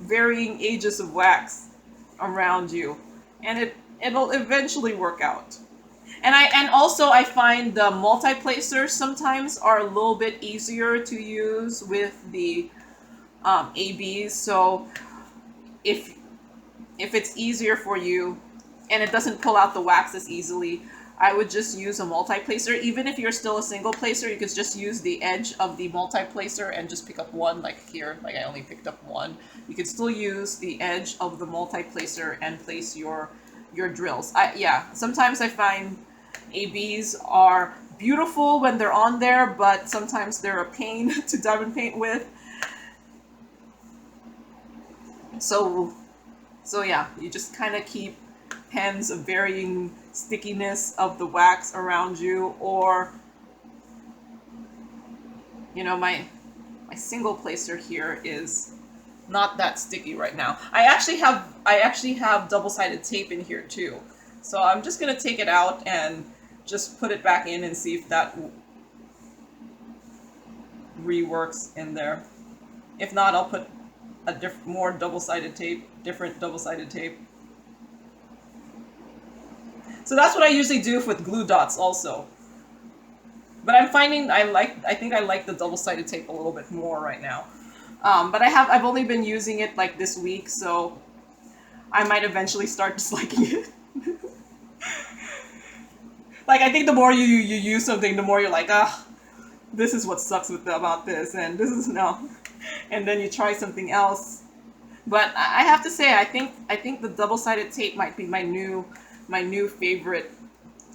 varying ages of wax around you, and it'll eventually work out. And also I find the multi-placers sometimes are a little bit easier to use with the ABs. So if it's easier for you and it doesn't pull out the wax as easily, I would just use a multi-placer. Even if you're still a single placer, you could just use the edge of the multi-placer and just pick up one, like here, like I only picked up one. You could still use the edge of the multi-placer and place your drills. Sometimes I find ABs are beautiful when they're on there, but sometimes they're a pain to diamond paint with. So yeah, you just kind of keep pens of varying stickiness of the wax around you, or my single placer here is not that sticky right now. I actually have double-sided tape in here too, so I'm just gonna take it out and just put it back in and see if that reworks in there. If not, I'll put a more double-sided tape, different double-sided tape. So that's what I usually do with glue dots also. But I'm finding I think I like the double-sided tape a little bit more right now. But I've only been using it like this week, so I might eventually start disliking it. Like, I think the more you use something, the more you're like, ah, this is what sucks about this, and this is no. And then you try something else. But I have to say, I think the double-sided tape might be my new favorite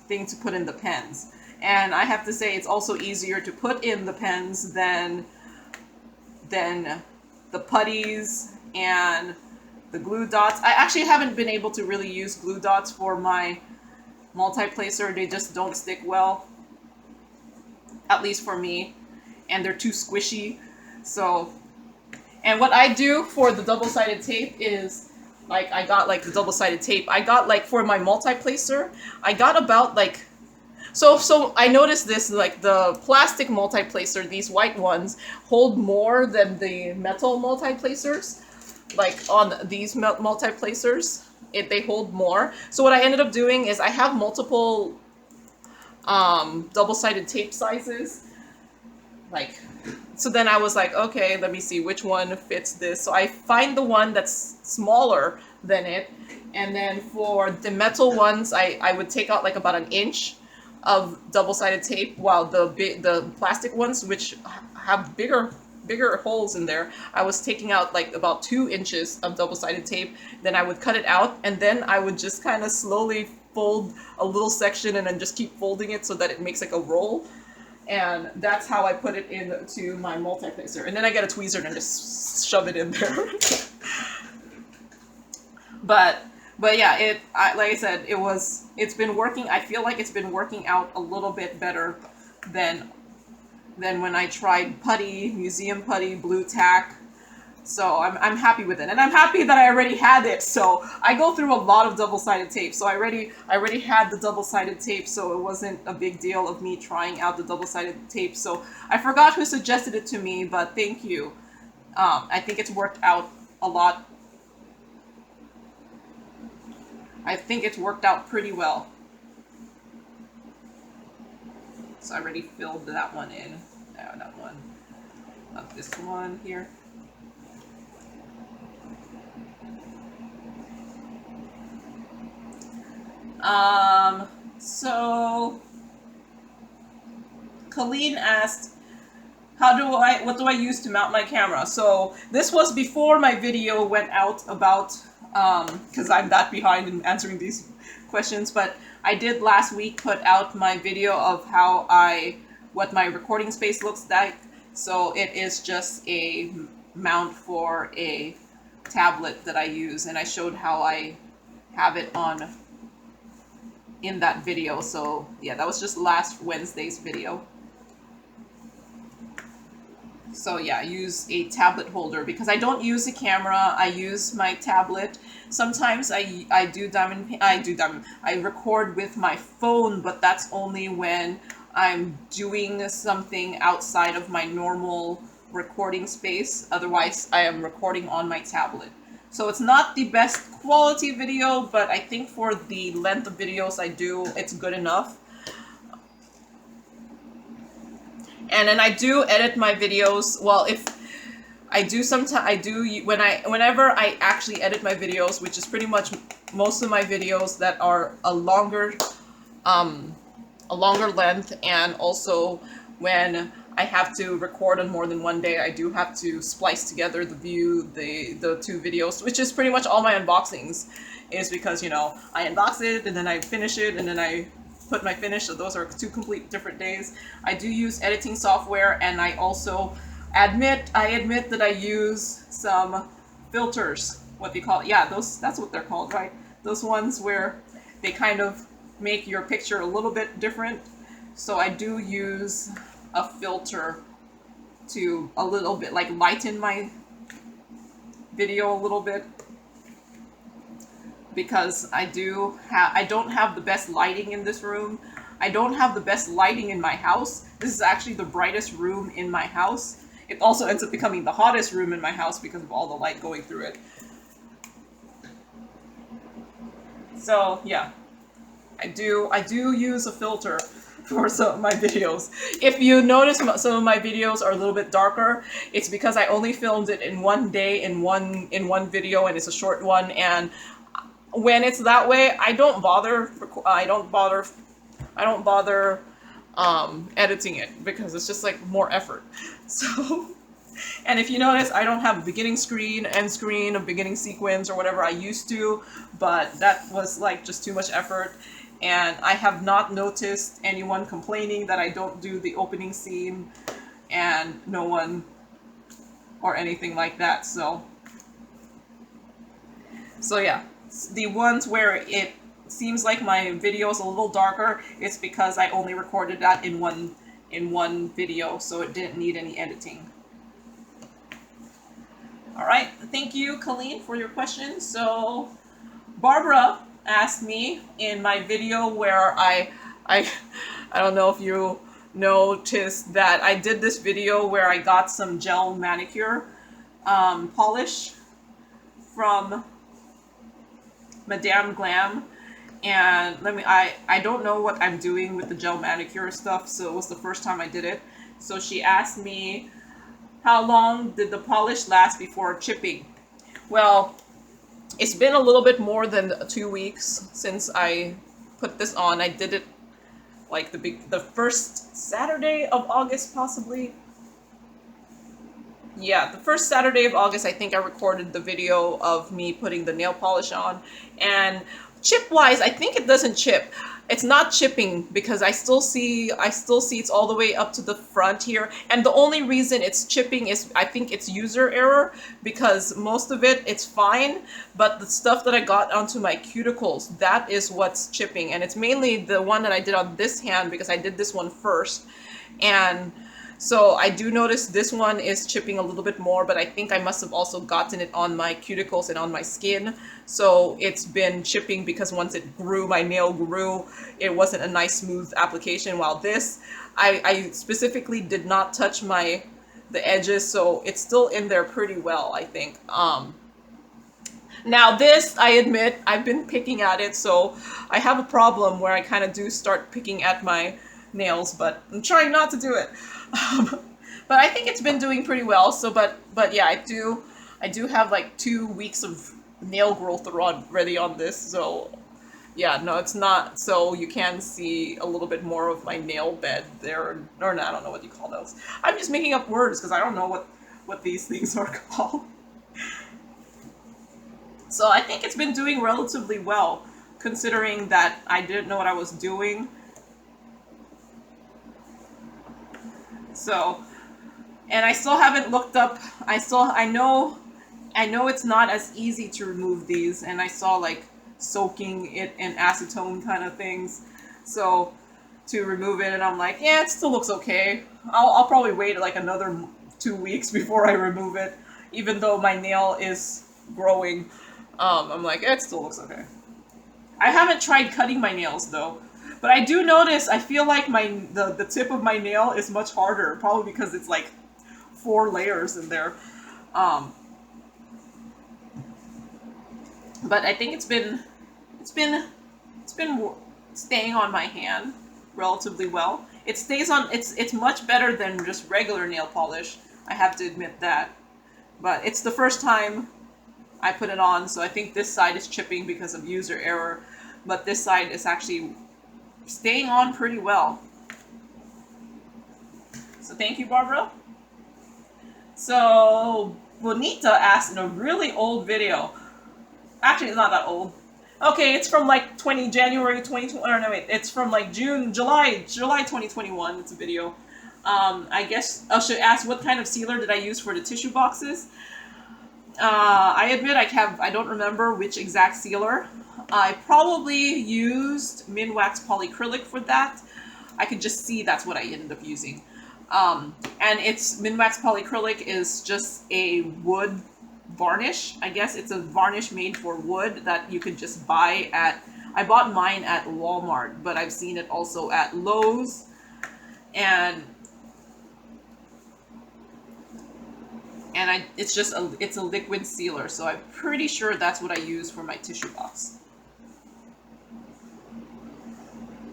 thing to put in the pens. And I have to say, it's also easier to put in the pens than the putties and the glue dots. I actually haven't been able to really use glue dots for my multi-placer. They just don't stick well, at least for me, and they're too squishy. So, and what I do for the double-sided tape is, like, I got like the double-sided tape. I got like for my multi-placer, I got about like, so I noticed this, like the plastic multi-placer, these white ones hold more than the metal multi-placers. Like on these multi-placers, they hold more. So what I ended up doing is I have multiple double-sided tape sizes. Like, so then I was like, okay, let me see which one fits this. So I find the one that's smaller than it, and then for the metal ones, I would take out like about an inch of double-sided tape, while the plastic ones, which have bigger holes in there, I was taking out like about 2 inches of double-sided tape. Then I would cut it out, and then I would just kind of slowly fold a little section and then just keep folding it so that it makes like a roll. And that's how I put it into my multi-placer. And then I get a tweezer and just shove it in there. But yeah, like I said, it's been working. I feel like it's been working out a little bit better than when I tried putty, museum putty, blue tack. So I'm happy with it, and I'm happy that I already had it. So I go through a lot of double-sided tape. So I already had the double-sided tape, so it wasn't a big deal of me trying out the double-sided tape. So I forgot who suggested it to me, but thank you. I think it's worked out a lot. I think it's worked out pretty well. So I already filled that one in. That one. Not this one here. So Colleen asked, what do I use to mount my camera? So this was before my video went out about, because I'm that behind in answering these questions, but I did last week put out my video of what my recording space looks like. So it is just a mount for a tablet that I use, and I showed how I have it in that video. So yeah, that was just last Wednesday's video. So yeah, I use a tablet holder because I don't use a camera. I use my tablet. Sometimes I record with my phone, but that's only when I'm doing something outside of my normal recording space. Otherwise, I am recording on my tablet. So it's not the best quality video, but I think for the length of videos I do, it's good enough. And then I do edit my videos. Well, if I do sometimes, whenever I actually edit my videos, which is pretty much most of my videos that are a longer length, and also when I have to record on more than one day, I do have to splice together the 2 videos, which is pretty much all my unboxings, is because, you know, I unbox it and then I finish it and then I put my finish, so those are 2 complete different days. I do use editing software, and I also admit that I use some filters, what they call it. Yeah, that's what they're called, right? Those ones where they kind of make your picture a little bit different. So I do use a filter to a little bit like lighten my video a little bit, because I don't have the best lighting in this room. I don't have the best lighting in my house, This is actually the brightest room in my house. It also ends up becoming the hottest room in my house because of all the light going through it. So yeah, I do use a filter for some of my videos. If you notice some of my videos are a little bit darker, it's because I only filmed it in one day in one video, and it's a short one. And when it's that way, I don't bother editing it, because it's just like more effort. So, and if you notice, I don't have a beginning screen, end screen, a beginning sequence, or whatever I used to, but that was like just too much effort. And I have not noticed anyone complaining that I don't do the opening scene, and no one or anything like that. So yeah, the ones where it seems like my video is a little darker, it's because I only recorded that in one video, so it didn't need any editing. All right, thank you, Colleen, for your question. So Barbara asked me in my video where I don't know if you noticed that I did this video where I got some gel manicure polish from Madame Glam. And I don't know what I'm doing with the gel manicure stuff, so it was the first time I did it. So she asked me, how long did the polish last before chipping? Well, it's been a little bit more than 2 weeks since I put this on. I did it like the first Saturday of August, possibly. Yeah, the first Saturday of August, I think I recorded the video of me putting the nail polish on. And chip-wise, I think it doesn't chip. It's not chipping because I still see it's all the way up to the front here. And the only reason it's chipping is I think it's user error, because most of it's fine, but the stuff that I got onto my cuticles, that is what's chipping. And it's mainly the one that I did on this hand, because I did this one first. And so I do notice this one is chipping a little bit more, but I think I must have also gotten it on my cuticles and on my skin. So it's been chipping because once it grew, my nail grew, it wasn't a nice smooth application. While this, I specifically did not touch the edges, so it's still in there pretty well, I think. Now this, I admit, I've been picking at it, so I have a problem where I kind of do start picking at my nails, but I'm trying not to do it. But I think it's been doing pretty well. So, but yeah, I do have like 2 weeks of nail growth already on this. So yeah, no, it's not. So you can see a little bit more of my nail bed there, or no, I don't know what you call those. I'm just making up words because I don't know what these things are called. So I think it's been doing relatively well, considering that I didn't know what I was doing. So, and I still haven't looked up, I know it's not as easy to remove these, and I saw like soaking it in acetone kind of things, so to remove it, and I'm like, yeah, it still looks okay. I'll probably wait like another 2 weeks before I remove it, even though my nail is growing. I'm like, it still looks okay. I haven't tried cutting my nails though. But I do notice, I feel like the tip of my nail is much harder, probably because it's like 4 layers in there. But I think it's been staying on my hand relatively well. It stays on. It's much better than just regular nail polish. I have to admit that. But it's the first time I put it on, so I think this side is chipping because of user error, but this side is actually staying on pretty well. So thank you, Barbara. So Bonita asked in a really old video. Actually, it's not that old. Okay, it's from like January 2020. Or no, wait, it's from like July 2021. It's a video. I guess I should ask, what kind of sealer did I use for the tissue boxes? I admit I don't remember which exact sealer. I probably used Minwax polyacrylic for that. I could just see that's what I ended up using. And it's Minwax polyacrylic is just a wood varnish. I guess it's a varnish made for wood that you could just buy at, I bought mine at Walmart, but I've seen it also at Lowe's. And and it's a liquid sealer, so I'm pretty sure that's what I use for my tissue box.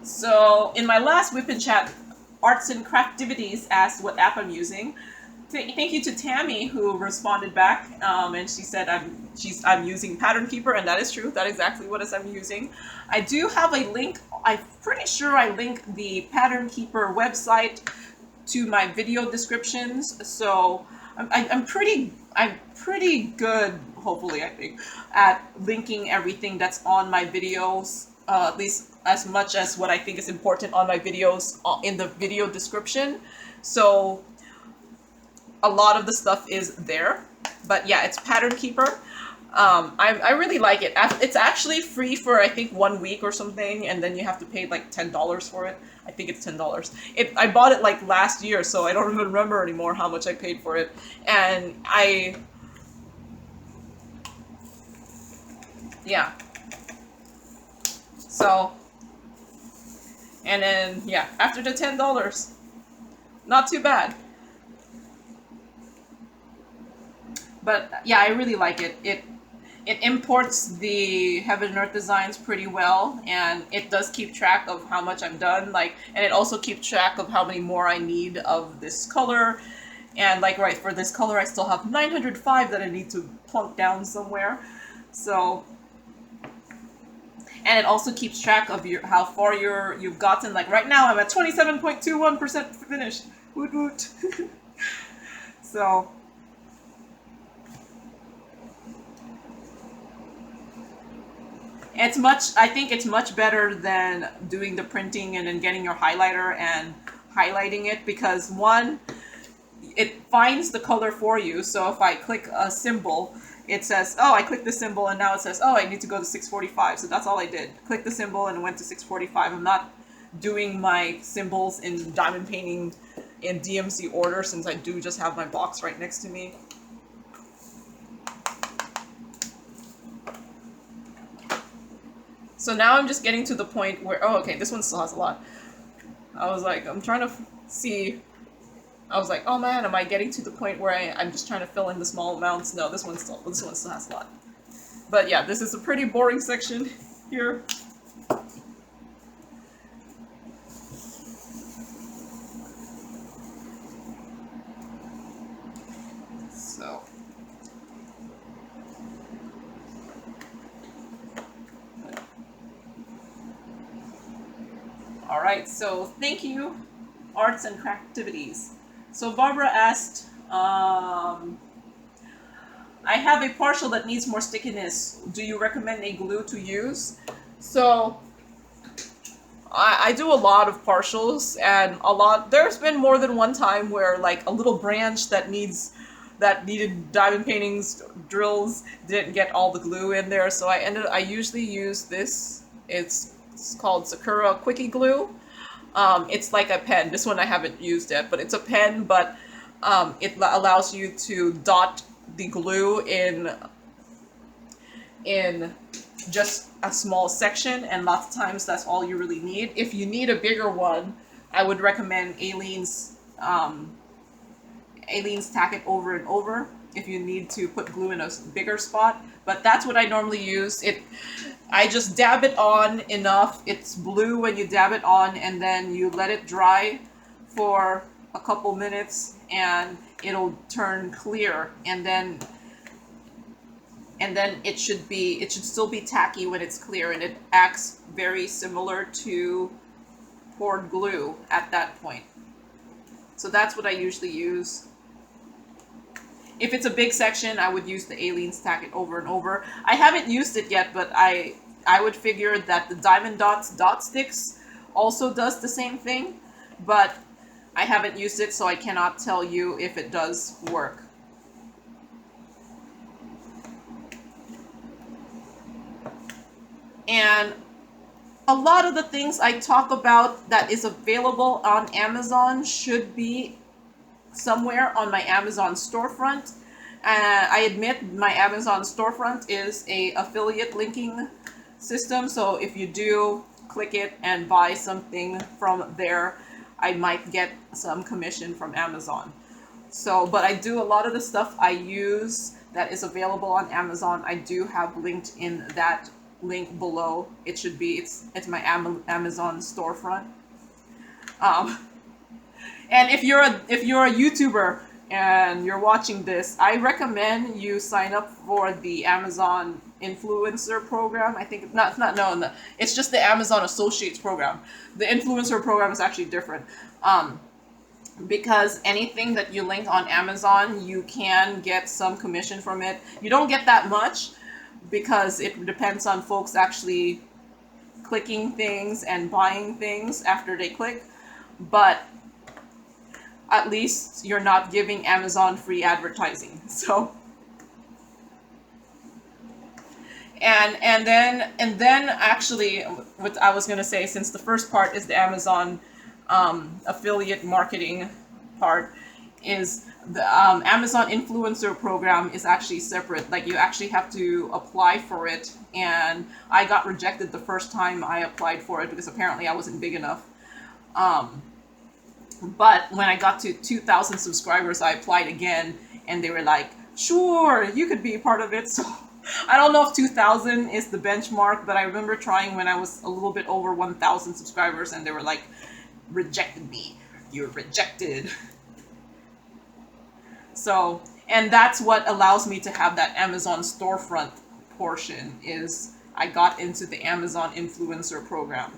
So in my last WIP and Chat, Arts and Craftivities asked what app I'm using. Thank you to Tammy who responded back, and she said I'm using Pattern Keeper, and that is true. That is exactly what I'm using. I do have a link. I'm pretty sure I link the Pattern Keeper website to my video descriptions. So I'm pretty good, hopefully, I think, at linking everything that's on my videos, at least as much as what I think is important on my videos in the video description. So a lot of the stuff is there, but yeah, it's Pattern Keeper. I really like it. It's actually free for I think 1 week or something, and then you have to pay like $10 for it. I think it's $10. I bought it like last year, so I don't even remember anymore how much I paid for it. And yeah. So, and then yeah, after the $10, not too bad. But yeah, I really like it. It imports the Heaven and Earth designs pretty well, and it does keep track of how much I'm done. And it also keeps track of how many more I need of this color. And right, for this color, I still have 905 that I need to plunk down somewhere. So, and it also keeps track of how far you've gotten. Like right now, I'm at 27.21% finished. Woot woot. So. I think it's much better than doing the printing and then getting your highlighter and highlighting it, because one, it finds the color for you. So if I click a symbol, it says, oh, I clicked the symbol, and now it says, oh, I need to go to 645. So that's all I did. Click the symbol and went to 645. I'm not doing my symbols in diamond painting in DMC order, since I do just have my box right next to me. So now I'm just getting to the point where, oh, okay, this one still has a lot. I was like, I'm trying to see. I was like, oh man, am I getting to the point where I'm just trying to fill in the small amounts? No, this one still has a lot. But yeah, this is a pretty boring section here. So. All right, so thank you, Arts and Craftivities. So Barbara asked, I have a partial that needs more stickiness. Do you recommend a glue to use? So I do a lot of partials, and there's been more than one time where like a little branch that needed diamond paintings drills didn't get all the glue in there, so I usually use this. It's called Sakura Quickie Glue. It's like a pen. This one I haven't used yet, but it's a pen, but it allows you to dot the glue in just a small section, and lots of times that's all you really need. If you need a bigger one, I would recommend Aleene's Tack It Over and Over if you need to put glue in a bigger spot. But that's what I normally use. I just dab it on enough. It's blue when you dab it on, and then you let it dry for a couple minutes, and it'll turn clear, and then it should still be tacky when it's clear, and it acts very similar to poured glue at that point. So that's what I usually use. If it's a big section, I would use the Aleene's Tack It Over and Over. I haven't used it yet, but I would figure that the Diamond Dots Dot Sticks also does the same thing, but I haven't used it, so I cannot tell you if it does work. And a lot of the things I talk about that is available on Amazon should be somewhere on my Amazon storefront. I admit my Amazon storefront is a affiliate linking system, so if you do click it and buy something from there, I might get some commission from Amazon. So, but I do a lot of the stuff I use that is available on Amazon. I do have linked in that link below. It should be, it's my Amazon storefront. Um, and if you're a YouTuber and you're watching this, I recommend you sign up for the Amazon influencer program. I think no, it's just the Amazon Associates program. The influencer program is actually different. Because anything that you link on Amazon, you can get some commission from it. You don't get that much because it depends on folks actually clicking things and buying things after they click, but at least you're not giving Amazon free advertising. So and then actually what I was going to say, since the first part is the Amazon affiliate marketing part, is the Amazon influencer program is actually separate. Like, you actually have to apply for it, and I got rejected the first time I applied for it because apparently I wasn't big enough. But when I got to 2,000 subscribers, I applied again, and they were like, sure, you could be part of it. So I don't know if 2,000 is the benchmark, but I remember trying when I was a little bit over 1,000 subscribers, and they were like, rejected me. You're rejected. So, and that's what allows me to have that Amazon storefront portion, is I got into the Amazon influencer program.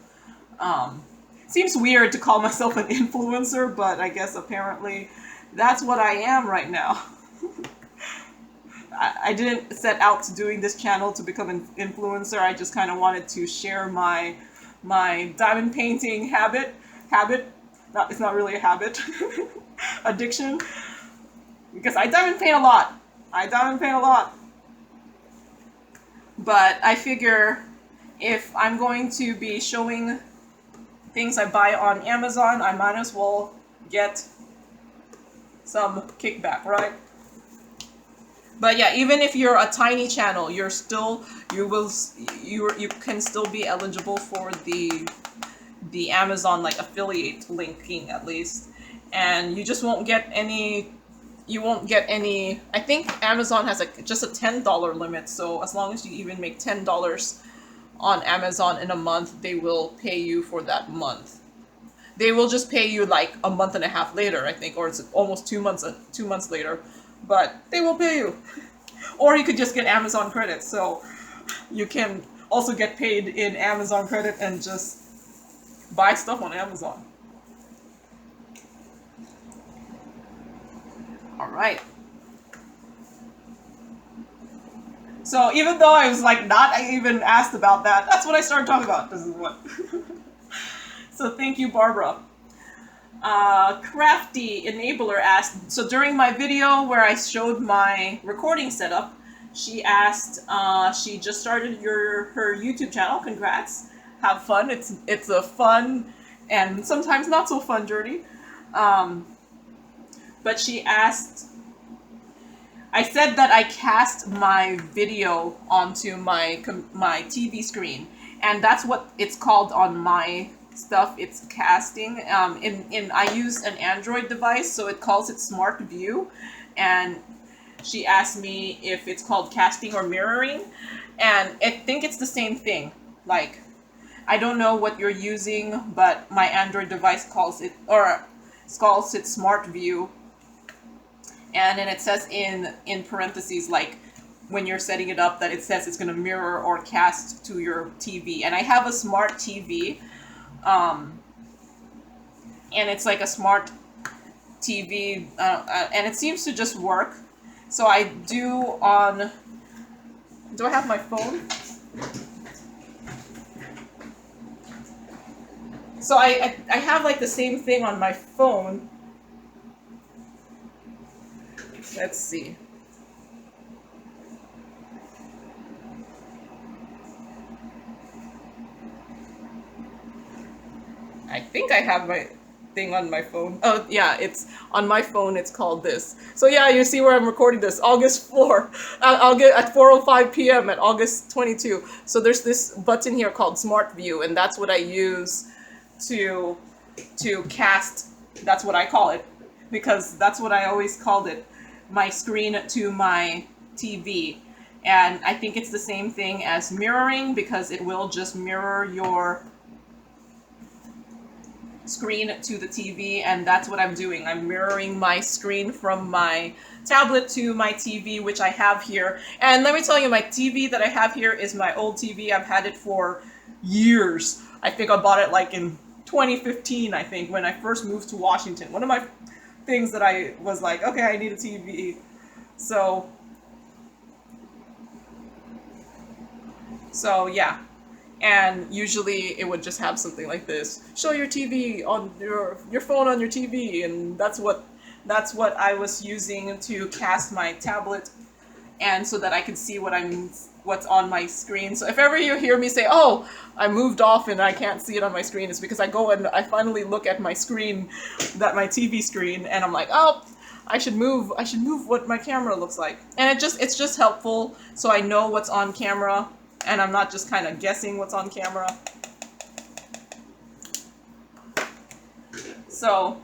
Seems weird to call myself an influencer, but I guess apparently that's what I am right now. I didn't set out to doing this channel to become an influencer. I just kind of wanted to share my diamond painting habit. It's not really a habit. Addiction. Because I diamond paint a lot. But I figure if I'm going to be showing things I buy on Amazon, I might as well get some kickback, right? But yeah, even if you're a tiny channel, you can still be eligible for the Amazon like affiliate linking, at least, and you just won't get any. I think Amazon has just a $10 limit, so as long as you even make $10 on Amazon in a month, they will pay you for that month. They will just pay you like a month and a half later, I think, or it's almost 2 months later, but they will pay you. Or you could just get Amazon credits, so you can also get paid in Amazon credit and just buy stuff on Amazon. All right. So even though I was like not even asked about that, that's what I started talking about. This is what. So thank you, Barbara. Crafty Enabler asked, so during my video where I showed my recording setup, she asked, she just started her YouTube channel. Congrats. Have fun. It's a fun and sometimes not so fun journey. But she asked, I said that I cast my video onto my TV screen, and that's what it's called on my stuff. It's casting. I use an Android device, so it calls it Smart View, and she asked me if it's called casting or mirroring, and I think it's the same thing. Like, I don't know what you're using, but my Android device calls it Smart View. And then it says in parentheses, like, when you're setting it up, that it says it's going to mirror or cast to your TV. And I have a smart TV, and it's like a smart TV, and it seems to just work. So I do I have my phone? So I have like the same thing on my phone. Let's see. I think I have my thing on my phone. Oh yeah, it's on my phone. It's called this. So yeah, you see where I'm recording this. August 4. I'll get at 4:05 p.m. at August 22. So there's this button here called Smart View, and that's what I use to cast. That's what I call it. because that's what I always called it, my screen to my TV. And I think it's the same thing as mirroring, because it will just mirror your screen to the TV, and that's what I'm doing. I'm mirroring my screen from my tablet to my TV, which I have here. And let me tell you, my TV that I have here is my old TV. I've had it for years. I think I bought it like in 2015, I think, when I first moved to Washington. One of my things that I was like, okay, I need a TV. So yeah. And usually it would just have something like this: show your TV on your phone on your TV, and that's what I was using to cast my tablet, and so that I could see what's on my screen. So if ever you hear me say, "Oh, I moved off and I can't see it on my screen," it's because I go and I finally look at my screen, my TV screen, and I'm like, "Oh, I should move what my camera looks like." And it's just helpful, so I know what's on camera, and I'm not just kind of guessing what's on camera. So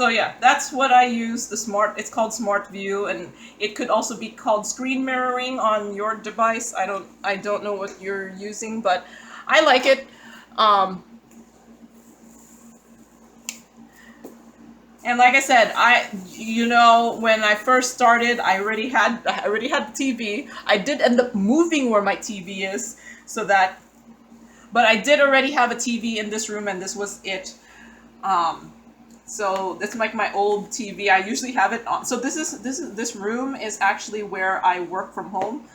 yeah, that's what I use. It's called Smart View, and it could also be called screen mirroring on your device. I don't know what you're using, but I like it. And like I said, when I first started, I already had the TV. I did end up moving where my TV is, but I did already have a TV in this room, and this was it. So this is like my old TV. I usually have it on. So this room is actually where I work from home,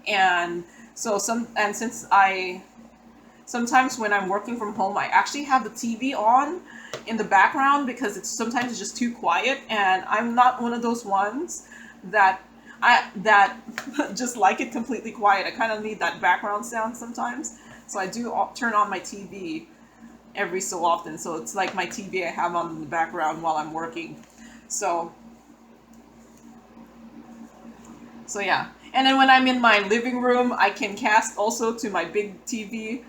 and since sometimes when I'm working from home, I actually have the TV on in the background because sometimes it's just too quiet, and I'm not one of those ones that just like it completely quiet. I kind of need that background sound sometimes, so I do turn on my TV every so often. So it's like my TV I have on in the background while I'm working. So yeah. And then when I'm in my living room, I can cast also to my big TV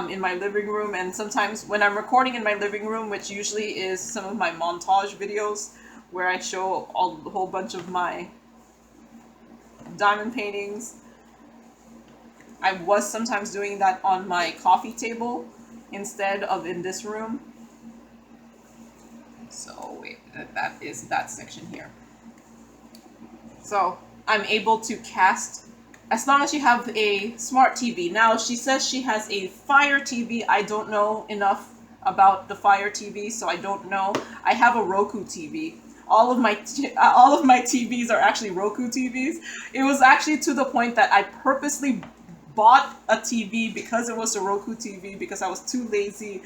in my living room. And sometimes when I'm recording in my living room, which usually is some of my montage videos where I show a whole bunch of my diamond paintings, I was sometimes doing that on my coffee table instead of in this room. So wait, that is that section here. So I'm able to cast as long as you have a smart TV. Now she says she has a Fire TV. I don't know enough about the Fire TV, so I don't know. I have a Roku TV. All of my TVs are actually Roku TVs. It was actually to the point that I purposely bought a TV because it was a Roku TV, because I was too lazy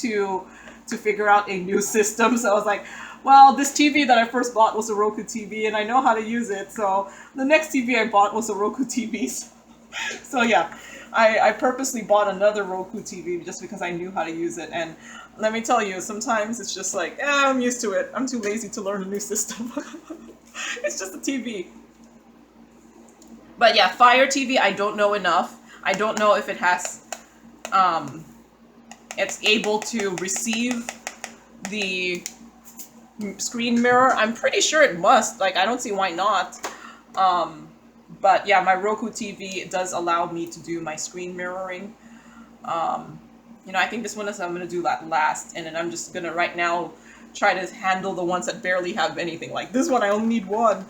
to figure out a new system. So I was like, well, this TV that I first bought was a Roku TV, and I know how to use it. So the next TV I bought was a Roku TV. So yeah, I purposely bought another Roku TV just because I knew how to use it. And let me tell you, sometimes it's just like, I'm used to it. I'm too lazy to learn a new system. It's just a TV. But yeah, Fire TV, I don't know enough. I don't know if it has, it's able to receive the screen mirror. I'm pretty sure it must. Like, I don't see why not. But yeah, my Roku TV does allow me to do my screen mirroring. I think this one I'm going to do that last. And then I'm just going to right now try to handle the ones that barely have anything. Like this one, I only need one.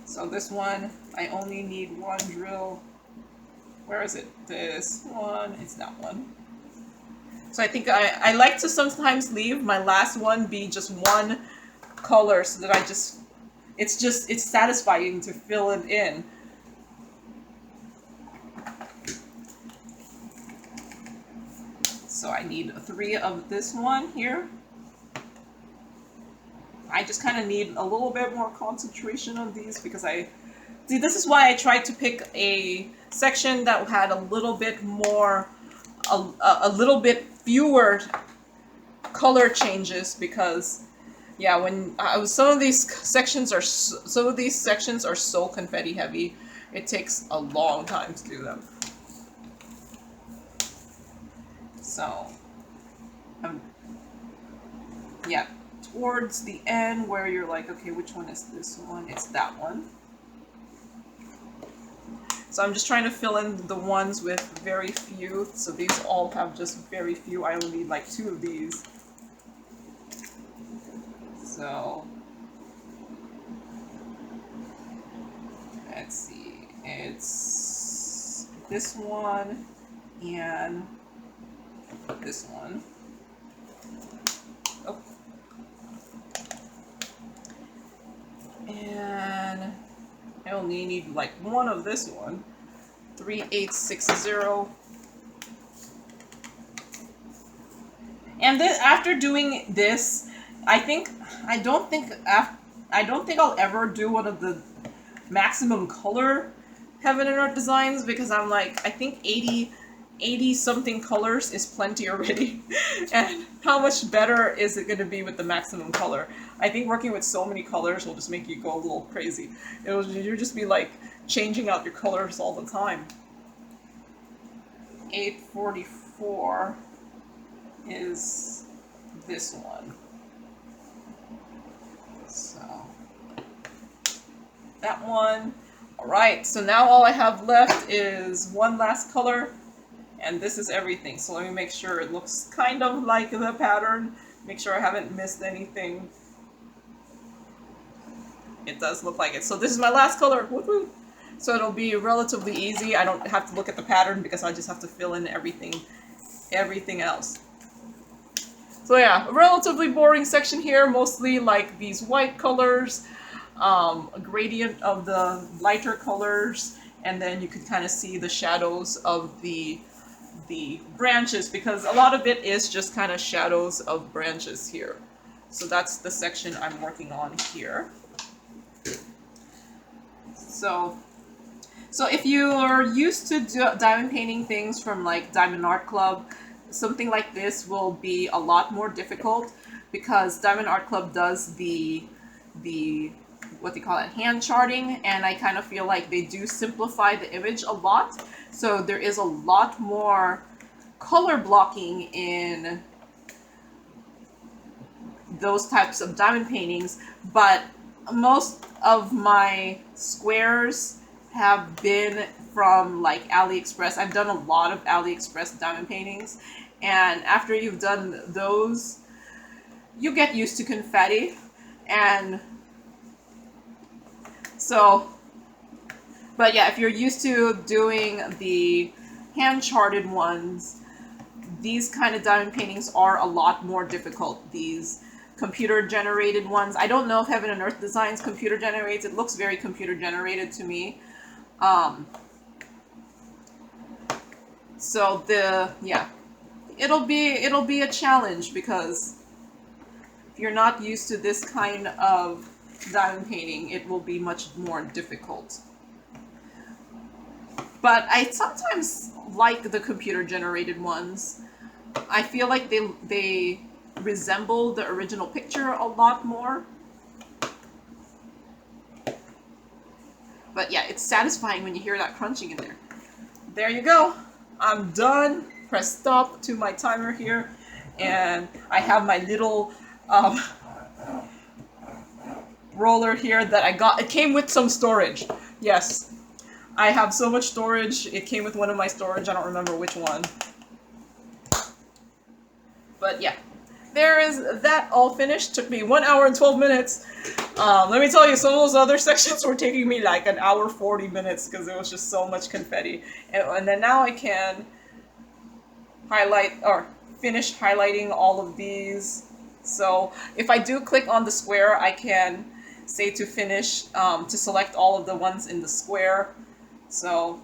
So this one, I only need one drill. Where is it? This one. It's that one. So I think I like to sometimes leave my last one be just one color so that it's satisfying to fill it in. So I need 3 of this one here. I just kind of need a little bit more concentration on these because this is why I tried to pick a section that had a little bit more, a little bit fewer color changes, because yeah, when some of these sections are so confetti heavy, it takes a long time to do them. So yeah, towards the end where you're like, okay, which one is this one? It's that one. So I'm just trying to fill in the ones with very few. So these all have just very few. I only need like 2 of these. So let's see. It's this one and this one. Oh. And I only need like 1 of this one. 3860. And then after doing this, I don't think I'll ever do one of the maximum color Heaven and Earth designs, because I'm like, I think 80 something colors is plenty already. And how much better is it going to be with the maximum color? I think working with so many colors will just make you go a little crazy. You'll just be like changing out your colors all the time. 844 is this one. So that one. Alright, so now all I have left is one last color, and this is everything. So let me make sure it looks kind of like the pattern. Make sure I haven't missed anything. It does look like it. So this is my last color. Woo-hoo. So it'll be relatively easy. I don't have to look at the pattern because I just have to fill in everything else. So yeah, a relatively boring section here, mostly like these white colors, a gradient of the lighter colors, and then you can kind of see the shadows of the branches, because a lot of it is just kind of shadows of branches here. So that's the section I'm working on here. So if you are used to diamond painting things from like Diamond Art Club, something like this will be a lot more difficult, because Diamond Art Club does the what they call it, hand charting, and I kind of feel like they do simplify the image a lot. So there is a lot more color blocking in those types of diamond paintings, but most of my squares have been from like AliExpress. I've done a lot of AliExpress diamond paintings, and after you've done those, you get used to confetti. And so, but yeah, if you're used to doing the hand charted ones, these kind of diamond paintings are a lot more difficult. These computer generated ones, I don't know if Heaven and Earth Designs computer generates. It looks very computer generated to me. So it'll be a challenge, because if you're not used to this kind of diamond painting, it will be much more difficult. But I sometimes like the computer generated ones. I feel like they resemble the original picture a lot more. But yeah, it's satisfying when you hear that crunching in there. There you go. I'm done. Press stop to my timer here, and I have my little roller here that I got. It came with some storage. Yes, I have so much storage. It came with one of my storage. I don't remember which one. But yeah, there is that all finished. Took me 1 hour and 12 minutes. Let me tell you, some of those other sections were taking me like an hour 40 minutes because there was just so much confetti. And then now I can highlight or finish highlighting all of these. So if I do click on the square, I can say to finish, to select all of the ones in the square. So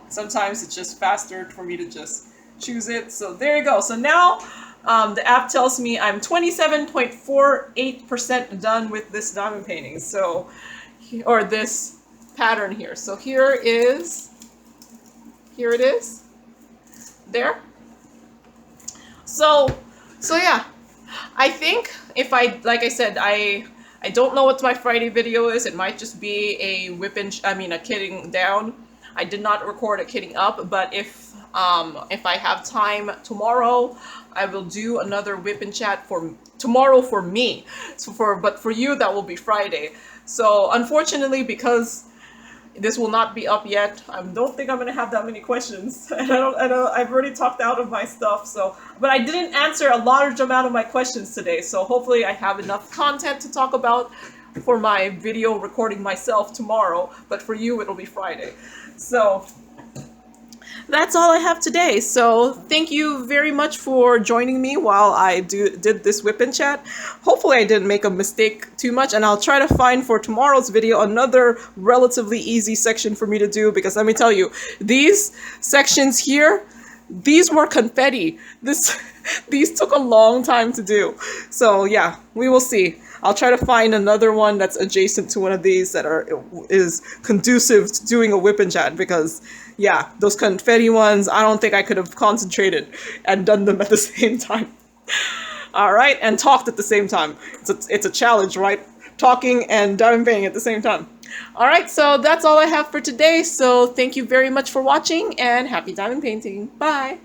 sometimes it's just faster for me to just choose it. So there you go. So now the app tells me I'm 27.48% done with this diamond painting. So, or this pattern here. So here it is. There. So yeah, I think if like I said, I don't know what my Friday video is. It might just be a a kitting down. I did not record a kitting up, but if I have time tomorrow, I will do another whip and chat for tomorrow for me. But for you, that will be Friday. So unfortunately, because this will not be up yet, I don't think I'm gonna have that many questions, and I've already talked out of my stuff. So, but I didn't answer a large amount of my questions today. So hopefully, I have enough content to talk about for my video recording myself tomorrow. But for you, it'll be Friday. So that's all I have today. So thank you very much for joining me while I did this whip and chat. Hopefully I didn't make a mistake too much, and I'll try to find for tomorrow's video another relatively easy section for me to do, because let me tell you, these sections here, these were confetti. These took a long time to do. So yeah, we will see. I'll try to find another one that's adjacent to one of these that is conducive to doing a whip and chat, because yeah, those confetti ones, I don't think I could have concentrated and done them at the same time. All right, and talked at the same time. It's a challenge, right? Talking and diamond painting at the same time. All right, so that's all I have for today. So thank you very much for watching, and happy diamond painting. Bye.